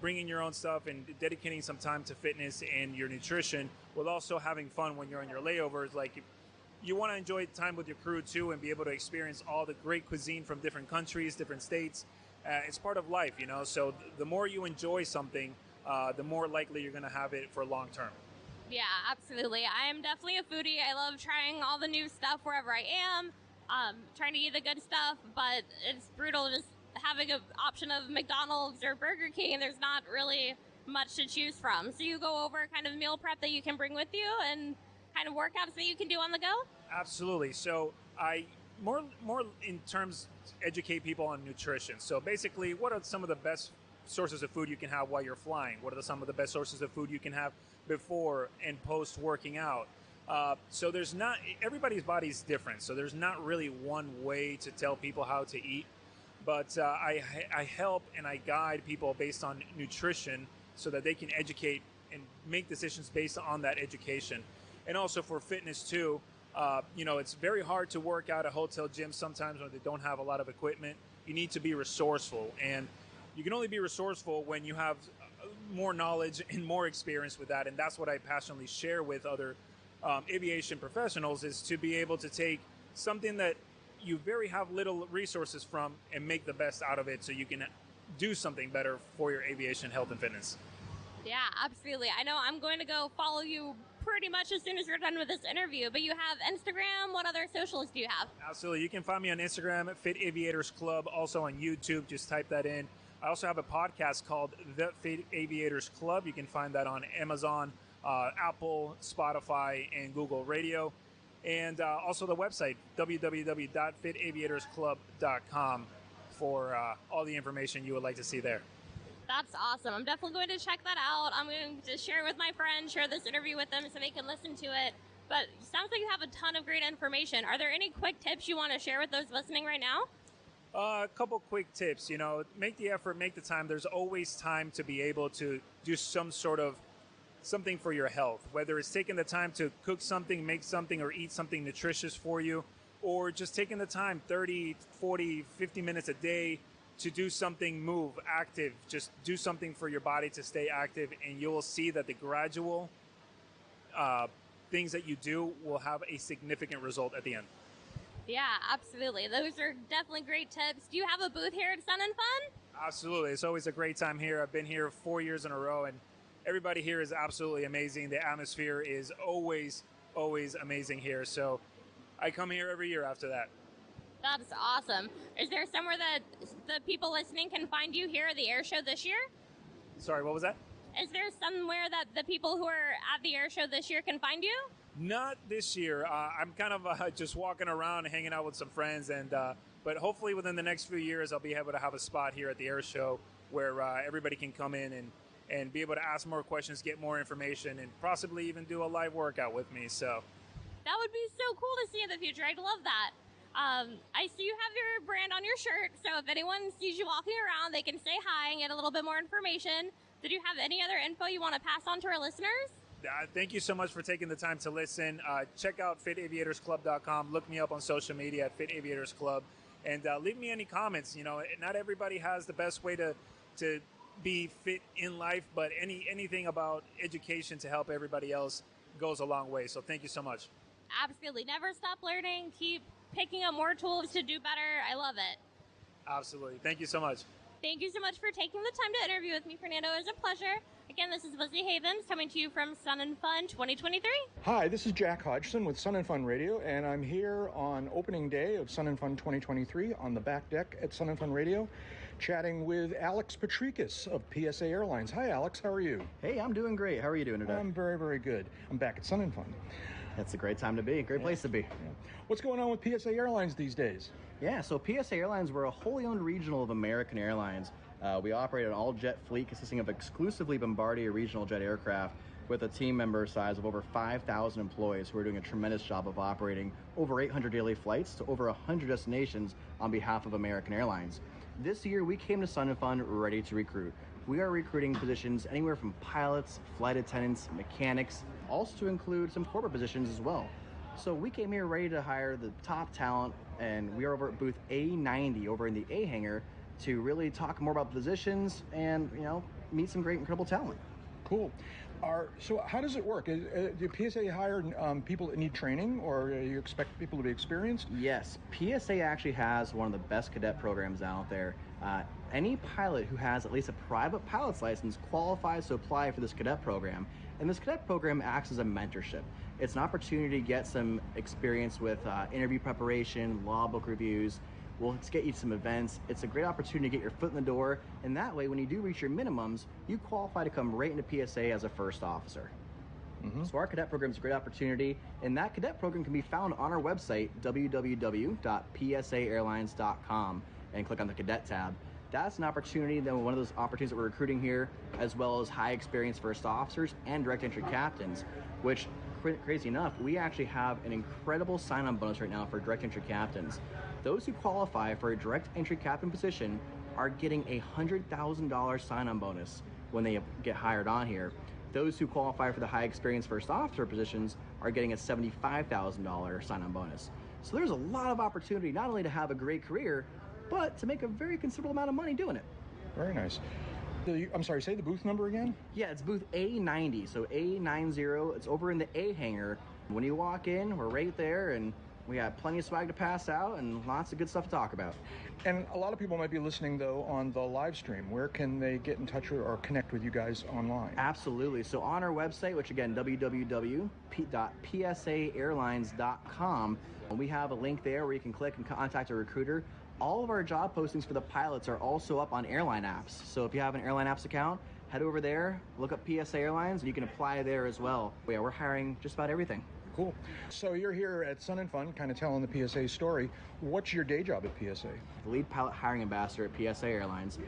bringing your own stuff and dedicating some time to fitness and your nutrition, while also having fun when you're on your layovers. Like, you want to enjoy time with your crew too and be able to experience all the great cuisine from different countries, different states. It's part of life, so the more you enjoy something, the more likely you're going to have it for long term. Yeah, absolutely. I am definitely a foodie. I love trying all the new stuff wherever I am, trying to eat the good stuff, but it's brutal just having an option of McDonald's or Burger King. There's not really much to choose from. So you go over kind of meal prep that you can bring with you and kind of workouts that you can do on the go? Absolutely. So I more in terms educate people on nutrition. So basically, what are some of the best sources of food you can have while you're flying? What are some of the best sources of food you can have before and post working out? So there's not, everybody's body is different. So there's not really one way to tell people how to eat. But I help and I guide people based on nutrition so that they can educate and make decisions based on that education. And also for fitness too, it's very hard to work out at hotel gyms sometimes when they don't have a lot of equipment. You need to be resourceful, and you can only be resourceful when you have more knowledge and more experience with that. And that's what I passionately share with other aviation professionals, is to be able to take something that you have little resources from and make the best out of it so you can do something better for your aviation health and fitness. Yeah, absolutely. I know I'm going to go follow you pretty much as soon as we're done with this interview, but you have Instagram. What other socials do you have? Absolutely. You can find me on Instagram at Fit Aviators Club, also on YouTube. Just type that in. I also have a podcast called The Fit Aviators Club. You can find that on Amazon, Apple, Spotify, and Google Radio. And also the website, www.fitaviatorsclub.com, for all the information you would like to see there. That's awesome. I'm definitely going to check that out. I'm going to share it with my friends, share this interview with them so they can listen to it. But it sounds like you have a ton of great information. Are there any quick tips you want to share with those listening right now? A couple quick tips. Make the effort, make the time. There's always time to be able to do some sort of something for your health, whether it's taking the time to cook something, make something, or eat something nutritious for you, or just taking the time 30, 40, 50 minutes a day to do something, move, active, just do something for your body to stay active, and you will see that the gradual things that you do will have a significant result at the end. Yeah, absolutely. Those are definitely great tips. Do you have a booth here at Sun and Fun? Absolutely. It's always a great time here. I've been here 4 years in a row, and everybody here is absolutely amazing. The atmosphere is always amazing here. So I come here every year after that. That's awesome. Is there somewhere that the people listening can find you here at the air show this year? Sorry, what was that? Is there somewhere that the people who are at the air show this year can find you? Not this year. I'm kind of just walking around and hanging out with some friends, but hopefully within the next few years I'll be able to have a spot here at the air show where everybody can come in and be able to ask more questions, get more information, and possibly even do a live workout with me. So that would be so cool to see in the future. I'd love that. I see you have your brand on your shirt, so if anyone sees you walking around, they can say hi and get a little bit more information. Did you have any other info you want to pass on to our listeners? Thank you so much for taking the time to listen. Check out fitaviatorsclub.com. Look me up on social media at Fit Aviators Club, and leave me any comments. Not everybody has the best way to be fit in life, but anything about education to help everybody else goes a long way. So thank you so much. Absolutely. Never stop learning. Keep picking up more tools to do better. I love it. Absolutely. Thank you so much. Thank you so much for taking the time to interview with me, Fernando. It was a pleasure. Again, this is Lizzie Havens coming to you from Sun and Fun 2023. Hi, this is Jack Hodgson with Sun and Fun Radio, and I'm here on opening day of Sun and Fun 2023 on the back deck at Sun and Fun Radio, chatting with Alex Patrikis of PSA Airlines. Hi, Alex. How are you? Hey, I'm doing great. How are you doing today? I'm very, very good. I'm back at Sun and Fun. That's a great time to be. Great place to be. Yeah. What's going on with PSA Airlines these days? Yeah, so PSA Airlines, we're a wholly owned regional of American Airlines. We operate an all-jet fleet consisting of exclusively Bombardier regional jet aircraft with a team member size of over 5,000 employees who are doing a tremendous job of operating over 800 daily flights to over 100 destinations on behalf of American Airlines. This year, we came to Sun and Fun ready to recruit. We are recruiting positions anywhere from pilots, flight attendants, mechanics, also to include some corporate positions as well. So we came here ready to hire the top talent, and we are over at booth A90 over in the A hangar to really talk more about positions and, meet some great, incredible talent. Cool. So how does it work? Do PSA hire people that need training, or you expect people to be experienced? Yes, PSA actually has one of the best cadet programs out there. Any pilot who has at least a private pilot's license qualifies to apply for this cadet program. And this cadet program acts as a mentorship. It's an opportunity to get some experience with interview preparation, law book reviews. We'll get you some events. It's a great opportunity to get your foot in the door, and that way, when you do reach your minimums, you qualify to come right into PSA as a first officer. So our cadet program is a great opportunity, and that cadet program can be found on our website, www.psaairlines.com, and click on the cadet tab. That's an opportunity, then one of those opportunities that we're recruiting here, as well as high experience first officers and direct entry captains, which, crazy enough, we actually have an incredible sign-on bonus right now for direct entry captains. Those who qualify for a direct entry captain position are getting a $100,000 sign-on bonus when they get hired on here. Those who qualify for the high experience first officer positions are getting a $75,000 sign-on bonus. So there's a lot of opportunity not only to have a great career, but to make a very considerable amount of money doing it. Very nice. I'm sorry, say the booth number again? Yeah, it's booth A90, so A90. It's over in the A hangar. When you walk in, we're right there, and we have plenty of swag to pass out and lots of good stuff to talk about. And a lot of people might be listening, though, on the live stream. Where can they get in touch or connect with you guys online? Absolutely. So on our website, which again, www.psaairlines.com, we have a link there where you can click and contact a recruiter. All of our job postings for the pilots are also up on airline apps. So if you have an airline apps account, head over there, look up PSA Airlines, and you can apply there as well. Yeah, we're hiring just about everything. Cool. So you're here at Sun and Fun, kind of telling the PSA story. What's your day job at PSA? The lead pilot hiring ambassador at PSA Airlines.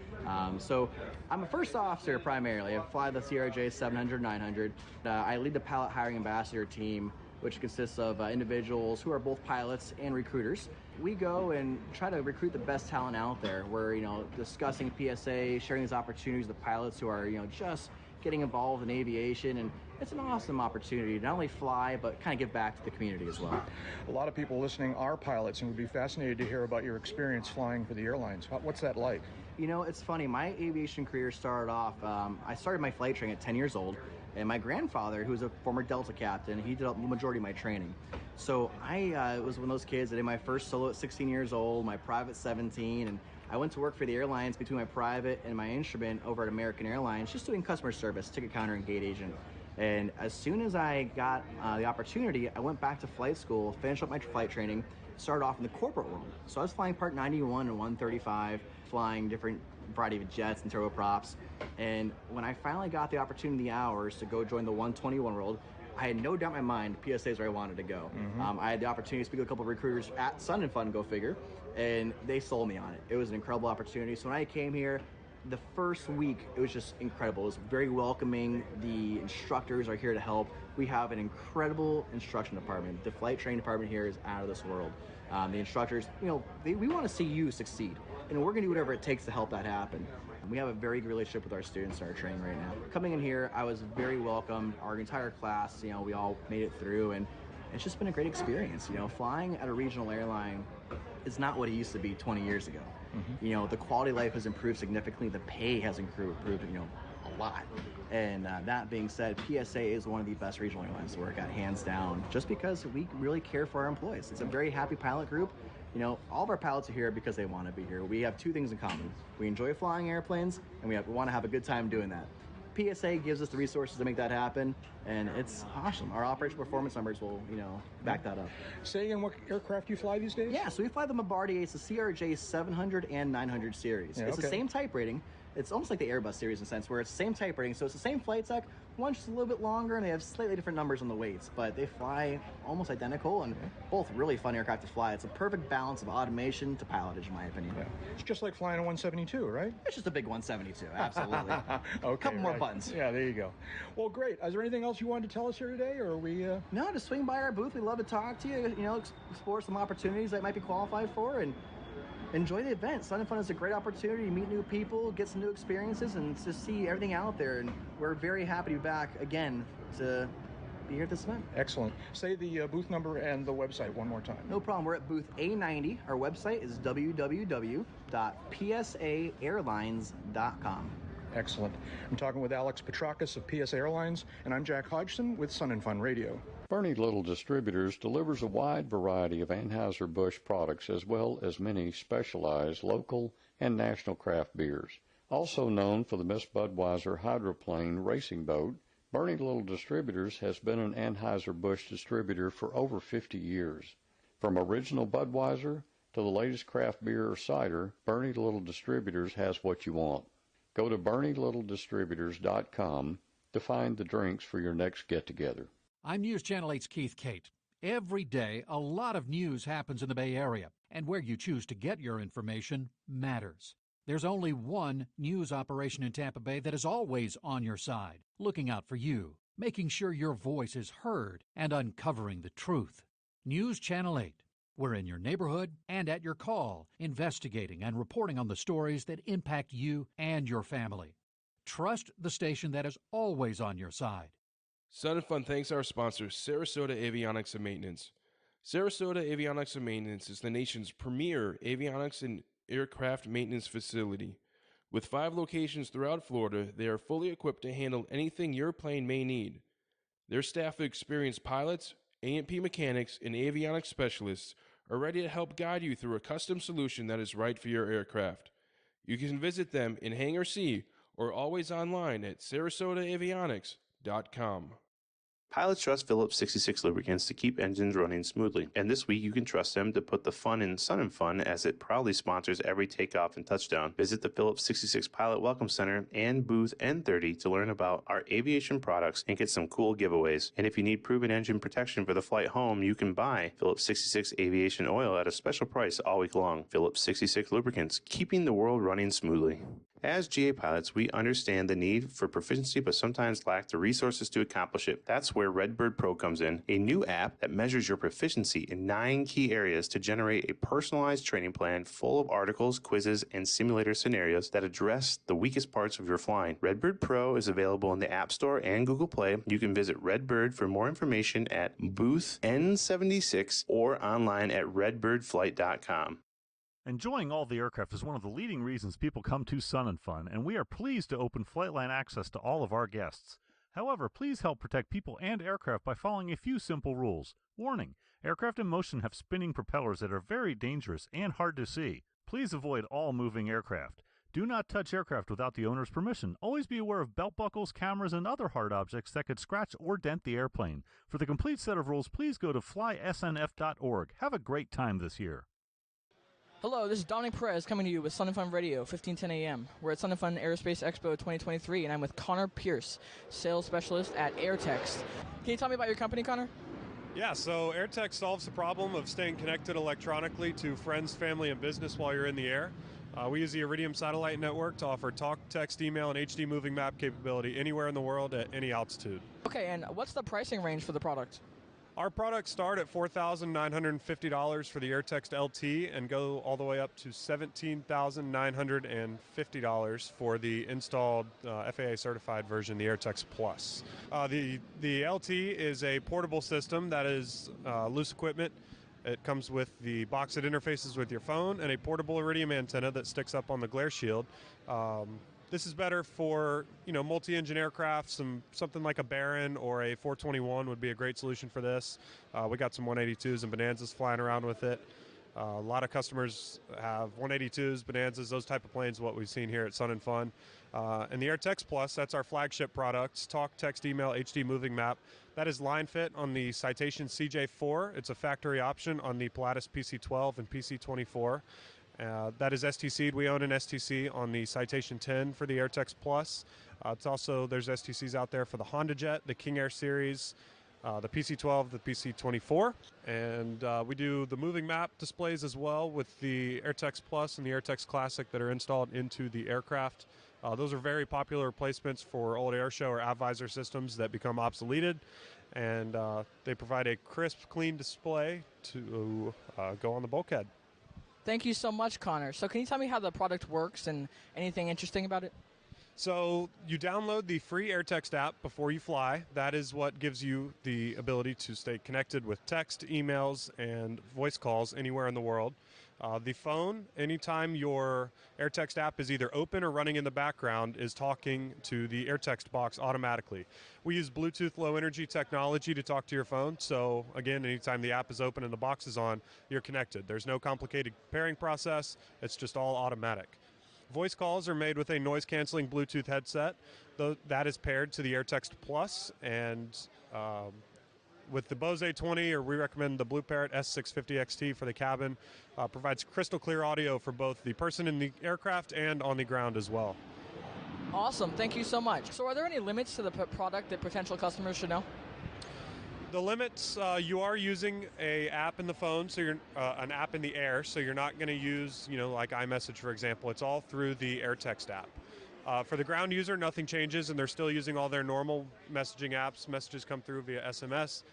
So I'm a first officer primarily. I fly the CRJ 700, 900. I lead the pilot hiring ambassador team, which consists of individuals who are both pilots and recruiters. We go and try to recruit the best talent out there. We're, discussing PSA, sharing these opportunities with pilots who are, just getting involved in aviation, and it's an awesome opportunity to not only fly, but kind of give back to the community as well. A lot of people listening are pilots and would be fascinated to hear about your experience flying for the airlines. What's that like? It's funny. My aviation career started off, I started my flight training at 10 years old, and my grandfather, who was a former Delta captain, he did the majority of my training. So I was one of those kids that did my first solo at 16 years old, my private 17, and I went to work for the airlines between my private and my instrument over at American Airlines, just doing customer service, ticket counter and gate agent. And as soon as I got the opportunity, I went back to flight school, finished up my flight training, started off in the corporate world. So I was flying Part 91 and 135, flying different variety of jets and turboprops. And when I finally got the opportunity, the hours to go join the 121 world, I had no doubt in my mind PSA is where I wanted to go. I had the opportunity to speak with a couple of recruiters at Sun and Fun, go figure, and they sold me on it. It was an incredible opportunity. So when I came here, the first week, it was just incredible. It was very welcoming. The instructors are here to help. We have an incredible instruction department. The flight training department here is out of this world. The instructors, we want to see you succeed, and we're going to do whatever it takes to help that happen. We have a very good relationship with our students in our training right now. Coming in here, I was very welcomed. Our entire class, we all made it through, and it's just been a great experience. Flying at a regional airline is not what it used to be 20 years ago. The quality of life has improved significantly. The pay has improved, a lot. And that being said, PSA is one of the best regional airlines to work at, hands down, just because we really care for our employees. It's a very happy pilot group. All of our pilots are here because they want to be here. We have two things in common. We enjoy flying airplanes, and we want to have a good time doing that. PSA gives us the resources to make that happen, and it's awesome. Our operational performance numbers will, back that up. Say again, what aircraft you fly these days? Yeah, so we fly the Bombardier. It's the CRJ 700 and 900 series. Yeah, it's the same type rating. It's almost like the Airbus series in a sense, where it's the same type rating, so it's the same flight deck, One's just a little bit longer, and they have slightly different numbers on the weights, but they fly almost identical, and both really fun aircraft to fly. It's a perfect balance of automation to pilotage, in my opinion. Yeah. It's just like flying a 172, right? It's just a big 172, absolutely. Okay, Couple more buttons. Yeah, there you go. Well, great. Is there anything else you wanted to tell us here today, or are we... No, just swing by our booth. We'd love to talk to you, explore some opportunities that might be qualified for, and enjoy the event. Sun and Fun is a great opportunity to meet new people, get some new experiences, and just see everything out there. And we're very happy to be back again to be here at this event. Excellent. Say the booth number and the website one more time. No problem. We're at booth A90. Our website is www.psaairlines.com. Excellent. I'm talking with Alex Petrakis of PSA Airlines, and I'm Jack Hodgson with Sun and Fun Radio. Bernie Little Distributors delivers a wide variety of Anheuser-Busch products as well as many specialized local and national craft beers. Also known for the Miss Budweiser hydroplane racing boat, Bernie Little Distributors has been an Anheuser-Busch distributor for over 50 years. From original Budweiser to the latest craft beer or cider, Bernie Little Distributors has what you want. Go to BernieLittleDistributors.com to find the drinks for your next get-together. I'm News Channel 8's Keith Cate. Every day, a lot of news happens in the Bay Area, and where you choose to get your information matters. There's only one news operation in Tampa Bay that is always on your side, looking out for you, making sure your voice is heard, and uncovering the truth. News Channel 8. We're in your neighborhood and at your call, investigating and reporting on the stories that impact you and your family. Trust the station that is always on your side. Sun and Fun thanks our sponsor, Sarasota Avionics and Maintenance. Sarasota Avionics and Maintenance is the nation's premier avionics and aircraft maintenance facility. With 5 locations throughout Florida, they are fully equipped to handle anything your plane may need. Their staff of experienced pilots, A&P mechanics, and avionics specialists are ready to help guide you through a custom solution that is right for your aircraft. You can visit them in Hangar C or always online at sarasotaavionics.com. Pilots trust Phillips 66 lubricants to keep engines running smoothly, and this week you can trust them to put the fun in Sun and Fun as it proudly sponsors every takeoff and touchdown. Visit the Phillips 66 Pilot Welcome Center and booth N30 to learn about our aviation products and get some cool giveaways. And if you need proven engine protection for the flight home, you can buy Phillips 66 Aviation Oil at a special price all week long. Phillips 66 lubricants, keeping the world running smoothly. As GA pilots, we understand the need for proficiency but sometimes lack the resources to accomplish it. That's where Redbird Pro comes in, a new app that measures your proficiency in 9 key areas to generate a personalized training plan full of articles, quizzes, and simulator scenarios that address the weakest parts of your flying. Redbird Pro is available in the App Store and Google Play. You can visit Redbird for more information at booth N76 or online at redbirdflight.com. Enjoying all the aircraft is one of the leading reasons people come to Sun and Fun, and we are pleased to open Flightline access to all of our guests. However, please help protect people and aircraft by following a few simple rules. Warning: aircraft in motion have spinning propellers that are very dangerous and hard to see. Please avoid all moving aircraft. Do not touch aircraft without the owner's permission. Always be aware of belt buckles, cameras, and other hard objects that could scratch or dent the airplane. For the complete set of rules, please go to flysnf.org. Have a great time this year. Hello, this is Dominic Perez coming to you with Sun and Fun Radio, 1510 AM. We're at Sun and Fun Aerospace Expo 2023, and I'm with Connor Pierce, sales specialist at AirText. Can you tell me about your company, Connor? Yeah, so AirText solves the problem of staying connected electronically to friends, family, and business while you're in the air. We use the Iridium satellite network to offer talk, text, email, and HD moving map capability anywhere in the world at any altitude. Okay, and what's the pricing range for the product? Our products start at $4,950 for the AirText LT and go all the way up to $17,950 for the installed FAA certified version, the AirText Plus. The LT is a portable system that is loose equipment. It comes with the box that interfaces with your phone and a portable Iridium antenna that sticks up on the glare shield. This is better for, multi-engine aircraft. Something like a Baron or a 421 would be a great solution for this. We got some 182s and Bonanzas flying around with it. A lot of customers have 182s, Bonanzas, those type of planes, what we've seen here at Sun and Fun. And the AirText Plus, that's our flagship product. Talk, text, email, HD moving map. That is line fit on the Citation CJ4. It's a factory option on the Pilatus PC12 and PC24. That is STC'd. We own an STC on the Citation 10 for the AirTex Plus. There's STCs out there for the Honda Jet, the King Air series, the PC-12, the PC-24, and we do the moving map displays as well with the AirTex Plus and the AirTex Classic that are installed into the aircraft. Those are very popular replacements for old airshow or avvisor systems that become obsoleted, and they provide a crisp, clean display to go on the bulkhead. Thank you so much, Connor. So can you tell me how the product works and anything interesting about it? So you download the free AirText app before you fly. That is what gives you the ability to stay connected with text, emails, and voice calls anywhere in the world. The phone, anytime your AirText app is either open or running in the background, is talking to the AirText box automatically. We use Bluetooth low energy technology to talk to your phone. So again, anytime the app is open and the box is on, you're connected. There's no complicated pairing process. It's just all automatic. Voice calls are made with a noise-canceling Bluetooth headset. That is paired to the AirText Plus, and with the Bose A20, or we recommend the Blue Parrot S650 XT for the cabin, provides crystal clear audio for both the person in the aircraft and on the ground as well. Awesome. Thank you so much. So are there any limits to the product that potential customers should know? The limits, you are using a app in the phone, so you're an app in the air, so you're not going to use, like iMessage, for example. It's all through the AirText app. For the ground user, nothing changes, and they're still using all their normal messaging apps. Messages come through via SMS.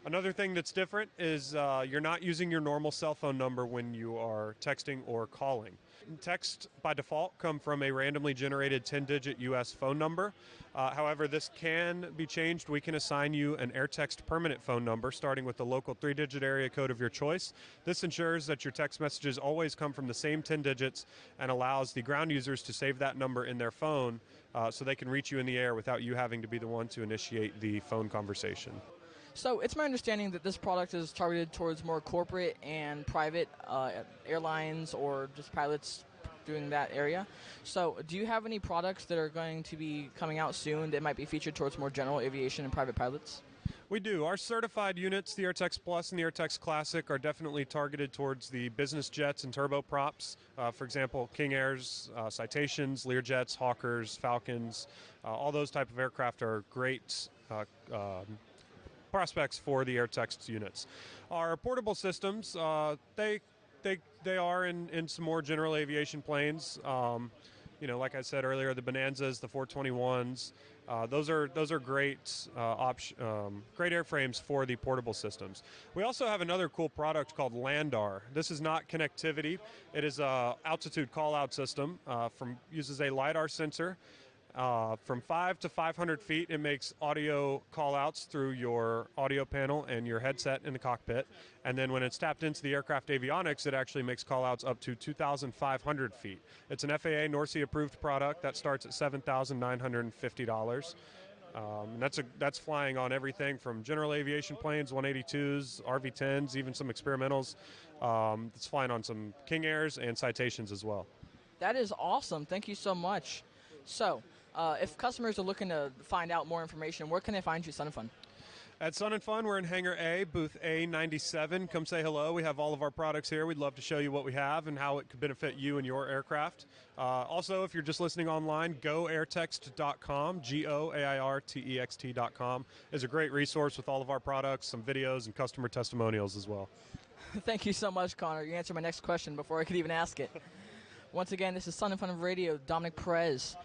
Another thing that's different is you're not using your normal cell phone number when you are texting or calling. Text by default come from a randomly generated 10-digit U.S. phone number. However, this can be changed. We can assign you an AirText permanent phone number starting with the local 3-digit area code of your choice. This ensures that your text messages always come from the same 10 digits and allows the ground users to save that number in their phone so they can reach you in the air without you having to be the one to initiate the phone conversation. So it's my understanding that this product is targeted towards more corporate and private airlines or just pilots doing that area. So do you have any products that are going to be coming out soon that might be featured towards more general aviation and private pilots? We do. Our certified units, the AirTex Plus and the AirTex Classic, are definitely targeted towards the business jets and turboprops. For example, King Airs, Citations, Learjets, Hawkers, Falcons, all those type of aircraft are great prospects for the AirText units. Our portable systems, they are in some more general aviation planes. Like I said earlier, the Bonanzas, the 421s, those are great great airframes for the portable systems. We also have another cool product called Landar. This is not connectivity. It is a altitude call-out system uses a LiDAR sensor. From 5 to 500 feet, it makes audio call-outs through your audio panel and your headset in the cockpit. And then when it's tapped into the aircraft avionics, it actually makes call-outs up to 2,500 feet. It's an FAA NORCE approved product that starts at $7,950. That's flying on everything from general aviation planes, 182s, RV-10s, even some experimentals. It's flying on some King Airs and Citations as well. That is awesome. Thank you so much. So, if customers are looking to find out more information, where can they find you, Sun 'n Fun? At Sun 'n Fun, we're in Hangar A, booth A97. Come say hello. We have all of our products here. We'd love to show you what we have and how it could benefit you and your aircraft. Also, if you're just listening online, goairtext.com, goairtext.com is a great resource with all of our products, some videos, and customer testimonials as well. Thank you so much, Connor. You answered my next question before I could even ask it. Once again, this is Sun 'n Fun Radio, Dominic Perez.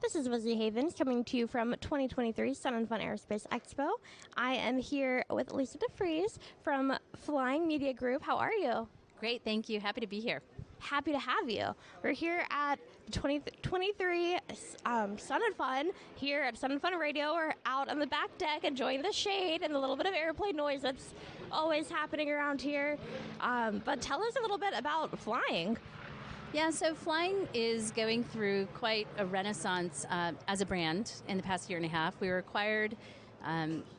This is Lizzie Havens coming to you from 2023 Sun 'n Fun Aerospace Expo. I am here with Lisa DeFries from Flying Media Group. How are you? Great, thank you. Happy to be here. Happy to have you. We're here at 2023 Sun 'n Fun here at Sun 'n Fun Radio. We're out on the back deck enjoying the shade and the little bit of airplane noise that's always happening around here. But tell us a little bit about flying. Yeah, so flying is going through quite a renaissance as a brand in the past year and a half. We were acquired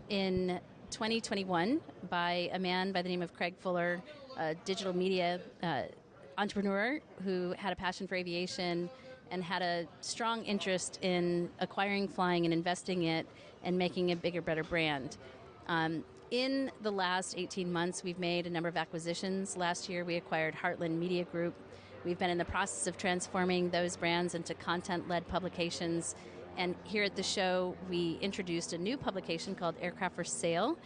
in 2021 by a man by the name of Craig Fuller, a digital media entrepreneur who had a passion for aviation and had a strong interest in acquiring flying and investing it and making a bigger, better brand. In the last 18 months, we've made a number of acquisitions. Last year, we acquired Heartland Media Group. We've been in the process of transforming those brands into content-led publications. And here at the show, we introduced a new publication called Aircraft for Sale.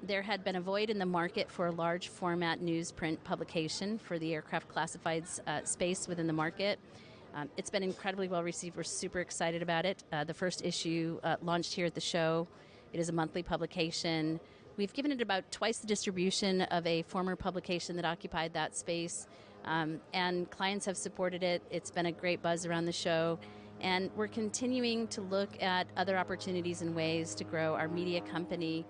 There had been a void in the market for a large format newsprint publication for the aircraft classifieds space within the market. It's been incredibly well received. We're super excited about it. The first issue launched here at the show. It is a monthly publication. We've given it about twice the distribution of a former publication that occupied that space, and clients have supported it. It's been a great buzz around the show, and we're continuing to look at other opportunities and ways to grow our media company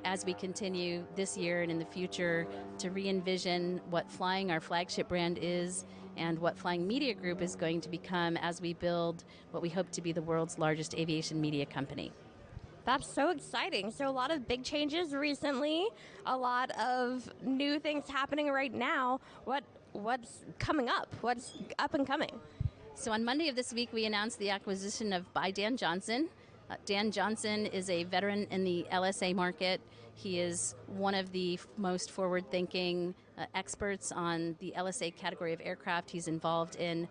as we continue this year and in the future to re-envision what Flying, our flagship brand, is and what Flying Media Group is going to become as we build what we hope to be the world's largest aviation media company. That's so exciting. So a lot of big changes recently, a lot of new things happening right now. What's coming up? What's up and coming? So on Monday of this week, we announced the acquisition by Dan Johnson. Dan Johnson is a veteran in the LSA market. He is one of the most forward-thinking experts on the LSA category of aircraft. He's involved in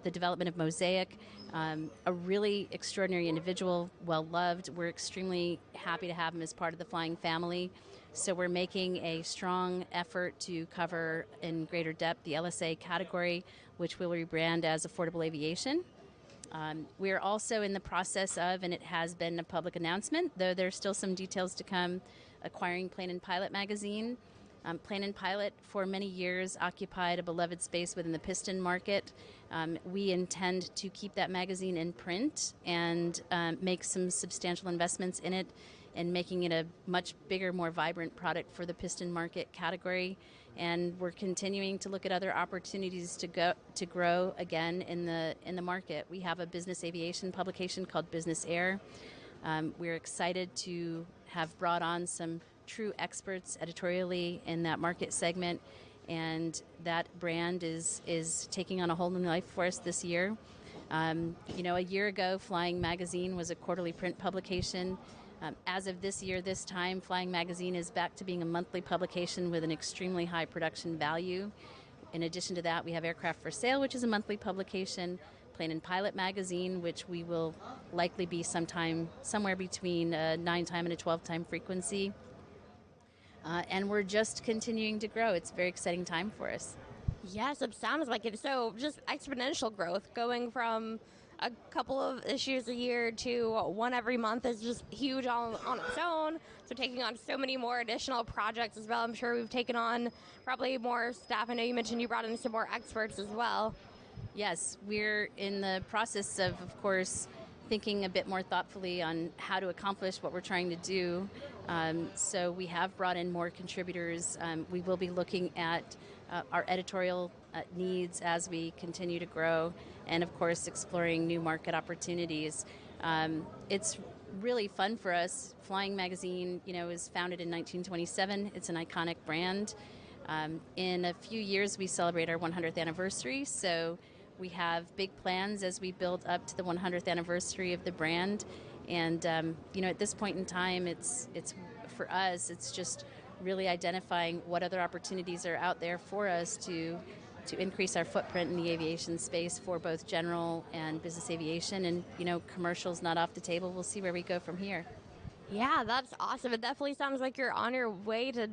the development of Mosaic, a really extraordinary individual, well-loved. We're extremely happy to have him as part of the Flying family. So we're making a strong effort to cover in greater depth the LSA category, which we'll rebrand as Affordable Aviation. We're also in the process of, and it has been a public announcement, though there's still some details to come, acquiring Plane and Pilot magazine. Plane and Pilot for many years occupied a beloved space within the piston market. We intend to keep that magazine in print and make some substantial investments in it and making it a much bigger, more vibrant product for the piston market category. And we're continuing to look at other opportunities to grow again in the market. We have a business aviation publication called Business Air. We're excited to have brought on some true experts editorially in that market segment, and that brand is taking on a whole new life for us this year. A year ago, Flying Magazine was a quarterly print publication. As of this year, this time, Flying Magazine is back to being a monthly publication with an extremely high production value. In addition to that, we have Aircraft for Sale, which is a monthly publication, Plane and Pilot magazine, which we will likely be somewhere between a 9-time and a 12-time frequency. And we're just continuing to grow. It's a very exciting time for us. Yes, it sounds like it. So just exponential growth, going from a couple of issues a year to one every month is just huge on its own. So taking on so many more additional projects as well. I'm sure we've taken on probably more staff. I know you mentioned you brought in some more experts as well. Yes, we're in the process of course, thinking a bit more thoughtfully on how to accomplish what we're trying to do. So we have brought in more contributors. We will be looking at our editorial needs as we continue to grow, and of course exploring new market opportunities. It's really fun for us. Flying Magazine, was founded in 1927. It's an iconic brand. In a few years, we celebrate our 100th anniversary, so we have big plans as we build up to the 100th anniversary of the brand. And, at this point in time, it's for us, it's just really identifying what other opportunities are out there for us to increase our footprint in the aviation space for both general and business aviation. And, commercial's not off the table. We'll see where we go from here. Yeah, that's awesome. It definitely sounds like you're on your way to,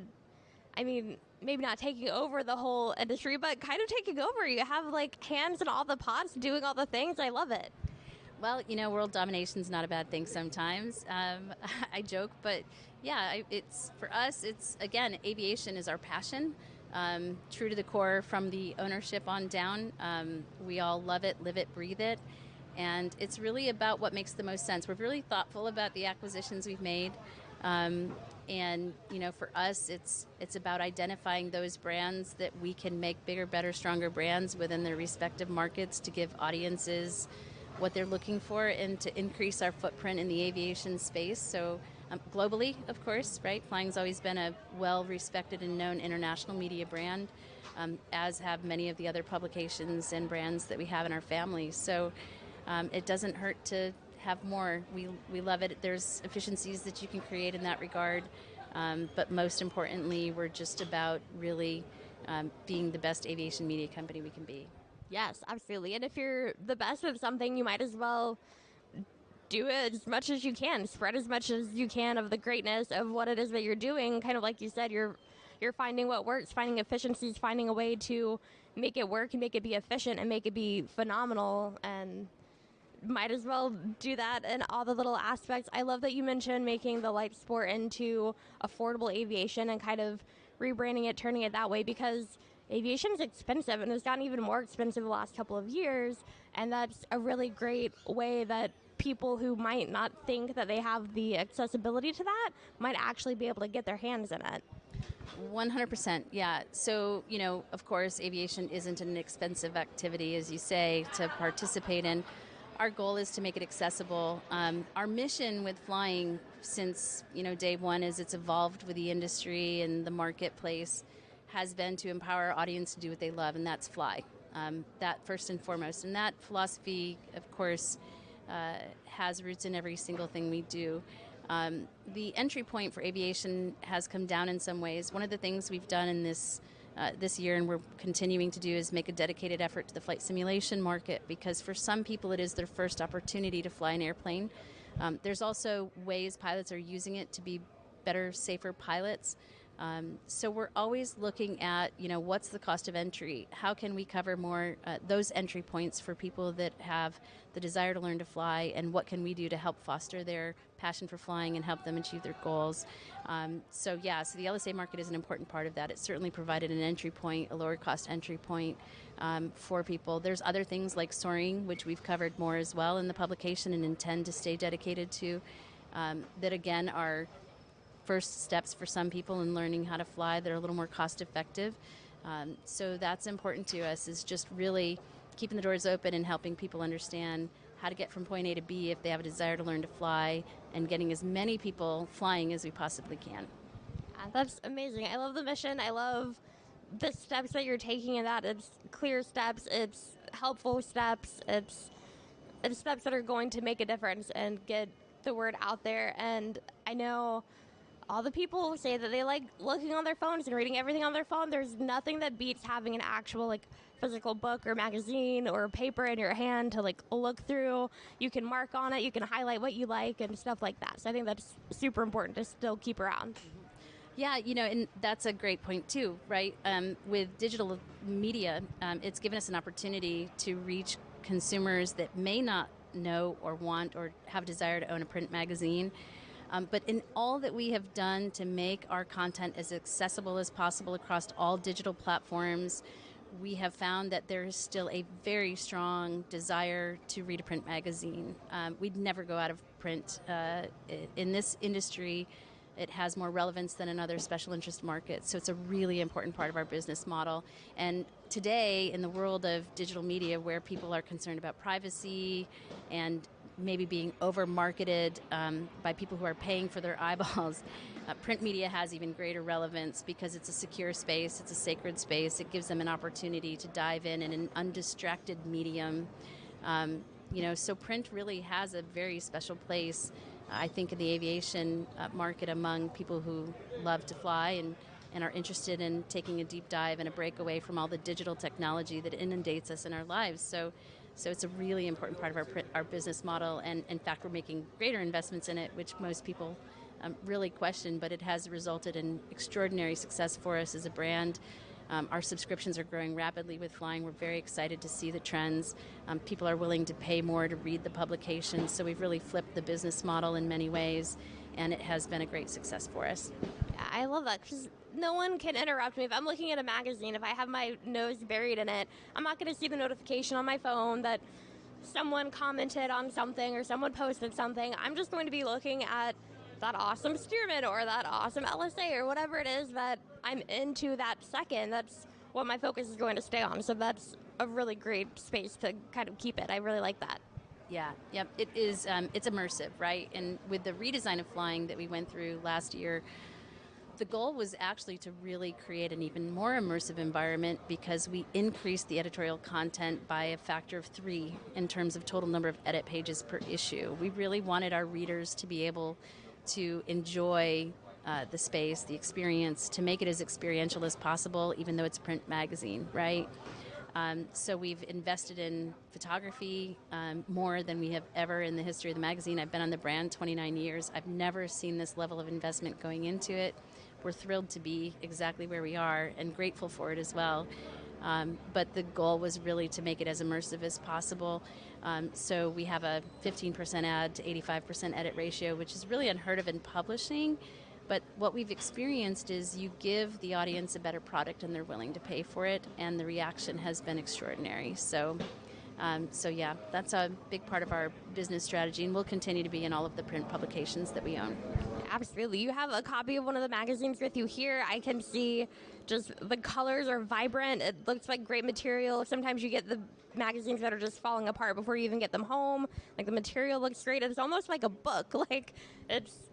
maybe not taking over the whole industry, but kind of taking over. You have hands in all the pots, doing all the things. I love it. Well, world domination's not a bad thing sometimes. I joke, but yeah, it's for us, it's, again, aviation is our passion. True to the core from the ownership on down. We all love it, live it, breathe it. And it's really about what makes the most sense. We're really thoughtful about the acquisitions we've made. And, for us, it's about identifying those brands that we can make bigger, better, stronger brands within their respective markets to give audiences what they're looking for and to increase our footprint in the aviation space. So globally, of course, right? Flying's always been a well-respected and known international media brand, as have many of the other publications and brands that we have in our family. So it doesn't hurt to have more. We love it. There's efficiencies that you can create in that regard. But most importantly, we're just about really being the best aviation media company we can be. Yes, absolutely. And if you're the best at something, you might as well do it as much as you can. Spread as much as you can of the greatness of what it is that you're doing. Kind of like you said, you're finding what works, finding efficiencies, finding a way to make it work and make it be efficient and make it be phenomenal. And might as well do that in all the little aspects. I love that you mentioned making the light sport into affordable aviation and kind of rebranding it, turning it that way, because aviation is expensive and it's gotten even more expensive the last couple of years. And that's a really great way that people who might not think that they have the accessibility to that might actually be able to get their hands in it. 100%, yeah. So, of course, aviation isn't an expensive activity, as you say, to participate in. Our goal is to make it accessible. Our mission with flying since, day one, as it's evolved with the industry and the marketplace, has been to empower our audience to do what they love, and that's fly. That first and foremost. And that philosophy, of course, has roots in every single thing we do. The entry point for aviation has come down in some ways. One of the things we've done in this year, and we're continuing to do, is make a dedicated effort to the flight simulation market, because for some people it is their first opportunity to fly an airplane. There's also ways pilots are using it to be better, safer pilots. So we're always looking at, what's the cost of entry? How can we cover more those entry points for people that have the desire to learn to fly, and what can we do to help foster their passion for flying and help them achieve their goals? So the LSA market is an important part of that. It certainly provided an entry point, a lower cost entry point for people. There's other things like soaring, which we've covered more as well in the publication and intend to stay dedicated to, that again are first steps for some people in learning how to fly that are a little more cost effective. So that's important to us, is just really keeping the doors open and helping people understand how to get from point A to B if they have a desire to learn to fly, and getting as many people flying as we possibly can. That's amazing. I love the mission. I love the steps that you're taking in that. It's clear steps. It's helpful steps. It's steps that are going to make a difference and get the word out there. And I know all the people say that they like looking on their phones and reading everything on their phone. There's nothing that beats having an actual physical book or magazine or paper in your hand to look through. You can mark on it, you can highlight what you like and stuff like that. So I think that's super important to still keep around. Yeah, and that's a great point too, right? With digital media, it's given us an opportunity to reach consumers that may not know or want or have a desire to own a print magazine. But in all that we have done to make our content as accessible as possible across all digital platforms, we have found that there is still a very strong desire to read a print magazine. We'd never go out of print. In this industry, it has more relevance than in other special interest markets. So it's a really important part of our business model. And today, in the world of digital media, where people are concerned about privacy and maybe being over-marketed by people who are paying for their eyeballs, print media has even greater relevance because it's a secure space, it's a sacred space. It gives them an opportunity to dive in an undistracted medium. So print really has a very special place, I think, in the aviation market among people who love to fly and are interested in taking a deep dive and a breakaway from all the digital technology that inundates us in our lives. So it's a really important part of our business model, and in fact we're making greater investments in it, which most people really question, but it has resulted in extraordinary success for us as a brand. Our subscriptions are growing rapidly with flying. We're very excited to see the trends. People are willing to pay more to read the publications, so we've really flipped the business model in many ways, and it has been a great success for us. I love that, because no one can interrupt me. If I'm looking at a magazine, if I have my nose buried in it, I'm not going to see the notification on my phone that someone commented on something or someone posted something. I'm just going to be looking at that awesome Stearman or that awesome LSA or whatever it is that I'm into that second. That's what my focus is going to stay on. So that's a really great space to kind of keep it. I really like that. Yeah, yep. It is. It's immersive, right? And with the redesign of flying that we went through last year, The goal was actually to really create an even more immersive environment because we increased the editorial content by a factor of 3 in terms of total number of edit pages per issue. We really wanted our readers to be able to enjoy the space, the experience, to make it as experiential as possible, even though it's a print magazine, right? So we've invested in photography more than we have ever in the history of the magazine. I've been on the brand 29 years. I've never seen this level of investment going into it. We're thrilled to be exactly where we are and grateful for it as well. But the goal was really to make it as immersive as possible. So we have a 15% ad to 85% edit ratio, which is really unheard of in publishing. But what we've experienced is you give the audience a better product and they're willing to pay for it, and the reaction has been extraordinary. So yeah, that's a big part of our business strategy, and we'll continue to be in all of the print publications that we own. Absolutely. You have a copy of one of the magazines with you here. I can see just the colors are vibrant. It looks like great material. Sometimes you get the magazines that are just falling apart before you even get them home. Like, the material looks great. It's almost like a book. Like, it's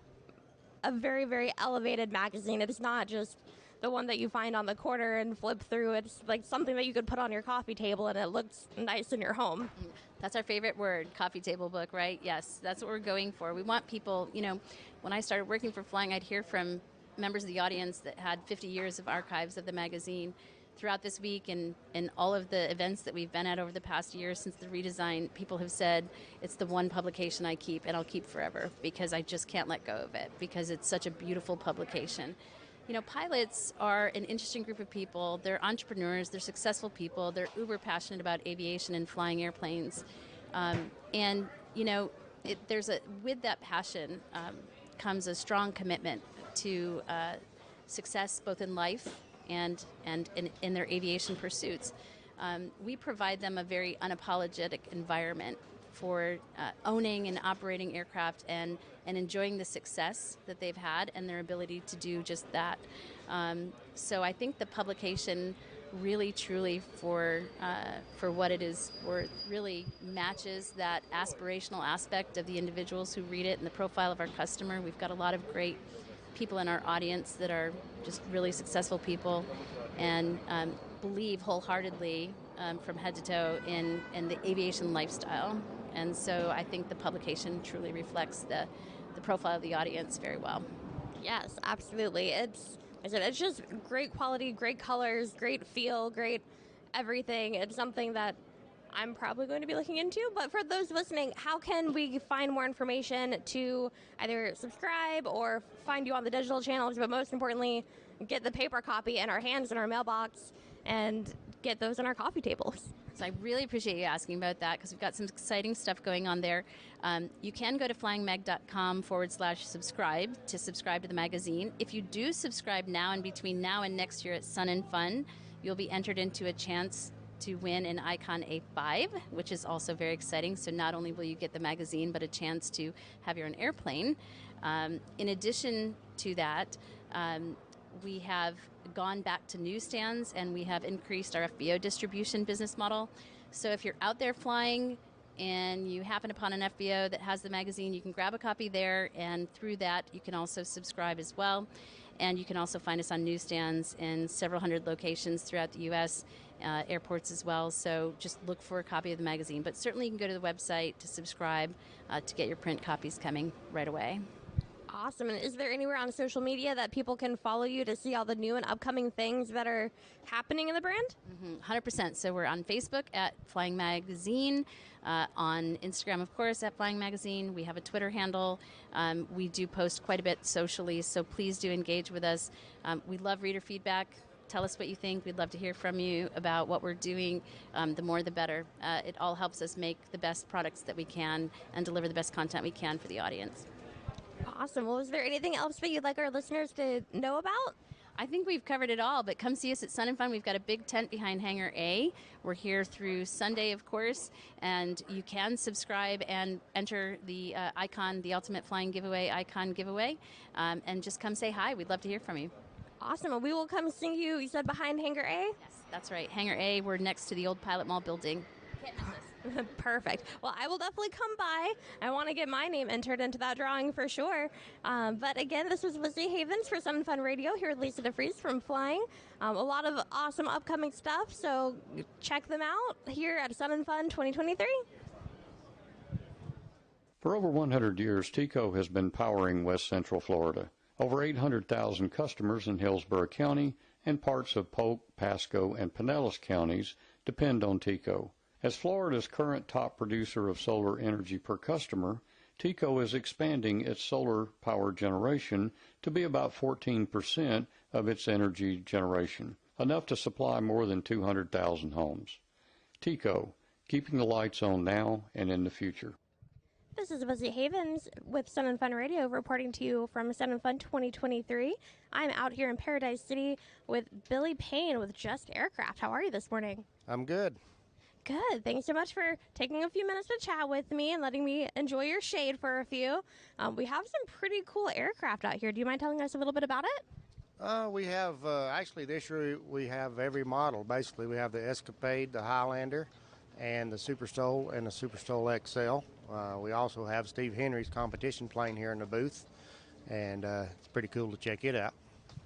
a very, very elevated magazine. It's not just the one that you find on the corner and flip through. It's like something that you could put on your coffee table and it looks nice in your home. That's our favorite word, coffee table book, right? Yes, that's what we're going for. We want people, when I started working for Flying, I'd hear from members of the audience that had 50 years of archives of the magazine. Throughout this week and all of the events that we've been at over the past year since the redesign, people have said it's the one publication I keep and I'll keep forever because I just can't let go of it because it's such a beautiful publication. Pilots are an interesting group of people. They're entrepreneurs. They're successful people. They're uber passionate about aviation and flying airplanes. With that passion comes a strong commitment to success both in life and in their aviation pursuits. We provide them a very unapologetic environment for owning and operating aircraft and enjoying the success that they've had and their ability to do just that. So I think the publication really, truly, for what it is worth, really matches that aspirational aspect of the individuals who read it and the profile of our customer. We've got a lot of great people in our audience that are just really successful people and believe wholeheartedly from head to toe in the aviation lifestyle. And so I think the publication truly reflects the profile of the audience very well. Yes, absolutely. It's just great quality, great colors, great feel, great everything. It's something that I'm probably going to be looking into. But for those listening, how can we find more information to either subscribe or find you on the digital channels, but most importantly, get the paper copy in our hands in our mailbox and get those on our coffee tables? So I really appreciate you asking about that because we've got some exciting stuff going on there. You can go to flyingmag.com/subscribe to subscribe to the magazine. If you do subscribe now and between now and next year at Sun and Fun, you'll be entered into a chance to win an Icon A5, which is also very exciting. So not only will you get the magazine, but a chance to have your own airplane. In addition to that, we have gone back to newsstands and we have increased our FBO distribution business model. So if you're out there flying and you happen upon an FBO that has the magazine, you can grab a copy there, and through that you can also subscribe as well. And you can also find us on newsstands in several hundred locations throughout the U.S., airports as well. So just look for a copy of the magazine. But certainly you can go to the website to subscribe to get your print copies coming right away. Awesome. And is there anywhere on social media that people can follow you to see all the new and upcoming things that are happening in the brand? 100%. So we're on Facebook at Flying Magazine, on Instagram, of course, at Flying Magazine. We have a Twitter handle. We do post quite a bit socially, so please do engage with us. We love reader feedback. Tell us what you think. We'd love to hear from you about what we're doing. The more, the better. It all helps us make the best products that we can and deliver the best content we can for the audience. Awesome. Well, is there anything else that you'd like our listeners to know about? I think we've covered it all, but come see us at Sun and Fun. We've got a big tent behind Hangar A. We're here through Sunday, of course, and you can subscribe and enter the Icon, the Ultimate Flying Giveaway, Icon Giveaway, and just come say hi. We'd love to hear from you. Awesome. Well, we will come see you, you said, behind Hangar A? Yes, that's right. Hangar A, we're next to the old Pilot Mall building. Can't miss us. Perfect. Well, I will definitely come by. I want to get my name entered into that drawing for sure. But again, this was Lizzie Havens for Sun and Fun Radio here with Lisa DeFries from Flying. A lot of awesome upcoming stuff, so check them out here at Sun and Fun 2023. For over 100 years, TECO has been powering West Central Florida. Over 800,000 customers in Hillsborough County and parts of Polk, Pasco, and Pinellas counties depend on TECO. As Florida's current top producer of solar energy per customer, TECO is expanding its solar power generation to be about 14% of its energy generation, enough to supply more than 200,000 homes. TECO, keeping the lights on now and in the future. This is Lizzie Havens with Sun and Fun Radio reporting to you from Sun and Fun 2023. I'm out here in Paradise City with Billy Payne with Just Aircraft. How are you this morning? I'm good. Good. Thanks so much for taking a few minutes to chat with me and letting me enjoy your shade for a few. We have some pretty cool aircraft out here. Do you mind telling us a little bit about it? We have, actually this year we have every model. Basically, we have the Escapade, the Highlander, and the Super Stol and the Super Stol XL. We also have Steve Henry's competition plane here in the booth, and it's pretty cool to check it out.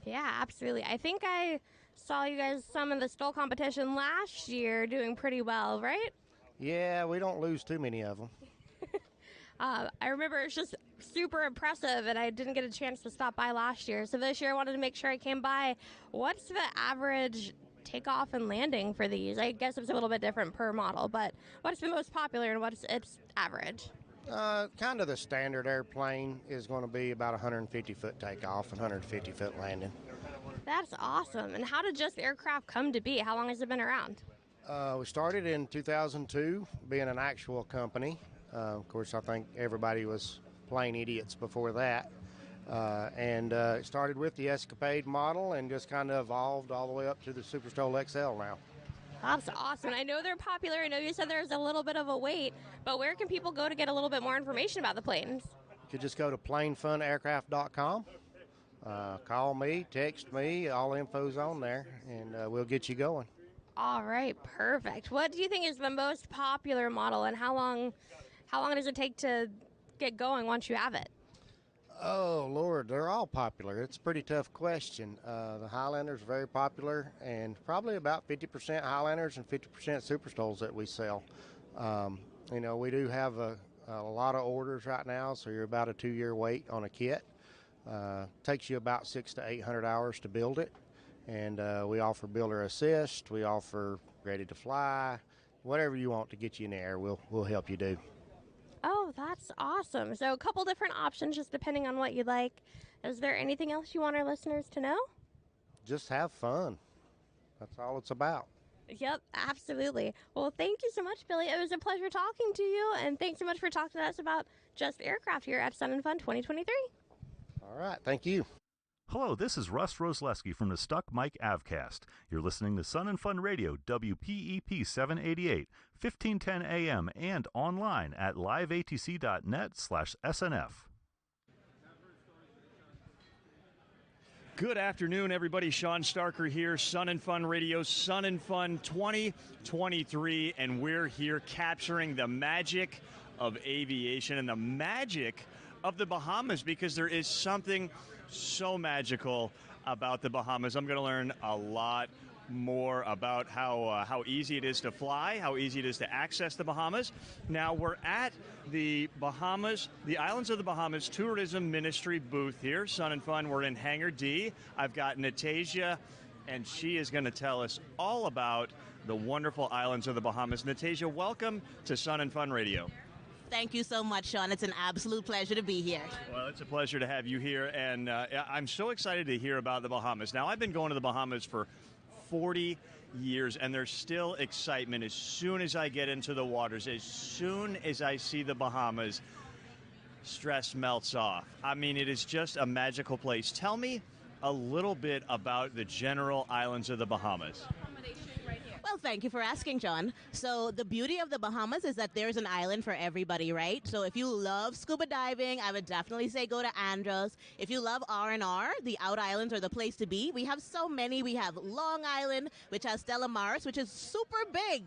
Yeah, absolutely. I think I saw you guys some of the Stol competition last year doing pretty well, right? Yeah, we don't lose too many of them. I remember it's just super impressive, and I didn't get a chance to stop by last year. So this year I wanted to make sure I came by. What's the average takeoff and landing for these? I guess it's a little bit different per model, but what's the most popular and what's its average? Kind of the standard airplane is going to be about 150-foot takeoff and 150-foot landing. That's awesome. And how did Just Aircraft come to be? How long has it been around? We started in 2002, being an actual company. Of course, I think everybody was plane idiots before that. And it started with the Escapade model and just kind of evolved all the way up to the Super Stol XL now. That's awesome. I know they're popular. I know you said there's a little bit of a wait, but where can people go to get a little bit more information about the planes? You could just go to planefunaircraft.com. Call me, text me, all the info's on there, and we'll get you going. All right, perfect. What do you think is the most popular model, and how long does it take to get going once you have it? Oh, Lord, they're all popular. It's a pretty tough question. The Highlander's very popular, and probably about 50% Highlanders and 50% Super Stols that we sell. We do have a lot of orders right now, so you're about a 2-year wait on a kit. Takes you about 600 to 800 hours to build it, and we offer builder assist. We offer ready to fly. Whatever you want to get you in the air, we'll help you do. Oh, that's awesome. So a couple different options just depending on what you like. Is there anything else you want our listeners to know? Just have fun. That's all it's about. Yep, absolutely. Well, thank you so much, Billy. It was a pleasure talking to you, and thanks so much for talking to us about Just Aircraft here at Sun and Fun 2023. All right, thank you. Hello, this is Russ Rosleski from the Stuck Mic Avcast. You're listening to Sun and Fun Radio, WPEP 788, 1510 AM, and online at liveatc.net/SNF. Good afternoon, everybody. Sean Starker here, Sun and Fun Radio, Sun and Fun 2023, and we're here capturing the magic of aviation and the magic of the Bahamas, because there is something so magical about the Bahamas. I'm going to learn a lot more about how easy it is to fly, how easy it is to access the Bahamas. Now we're at the Bahamas, the Islands of the Bahamas Tourism Ministry booth here, Sun and Fun. We're in Hangar D. I've got Natasha, and she is going to tell us all about the wonderful islands of the Bahamas. Natasha, welcome to Sun and Fun Radio. Thank you so much, Sean. It's an absolute pleasure to be here. Well, it's a pleasure to have you here, and I'm so excited to hear about the Bahamas. Now, I've been going to the Bahamas for 40 years, and there's still excitement as soon as I get into the waters. As soon as I see the Bahamas, stress melts off. I mean, it is just a magical place. Tell me a little bit about the general islands of the Bahamas. Well, thank you for asking, John. So the beauty of the Bahamas is that there's an island for everybody, right? So if you love scuba diving, I would definitely say go to Andros. If you love R&R, the out islands are the place to be. We have so many. We have Long Island, which has Stella Maris, which is super big.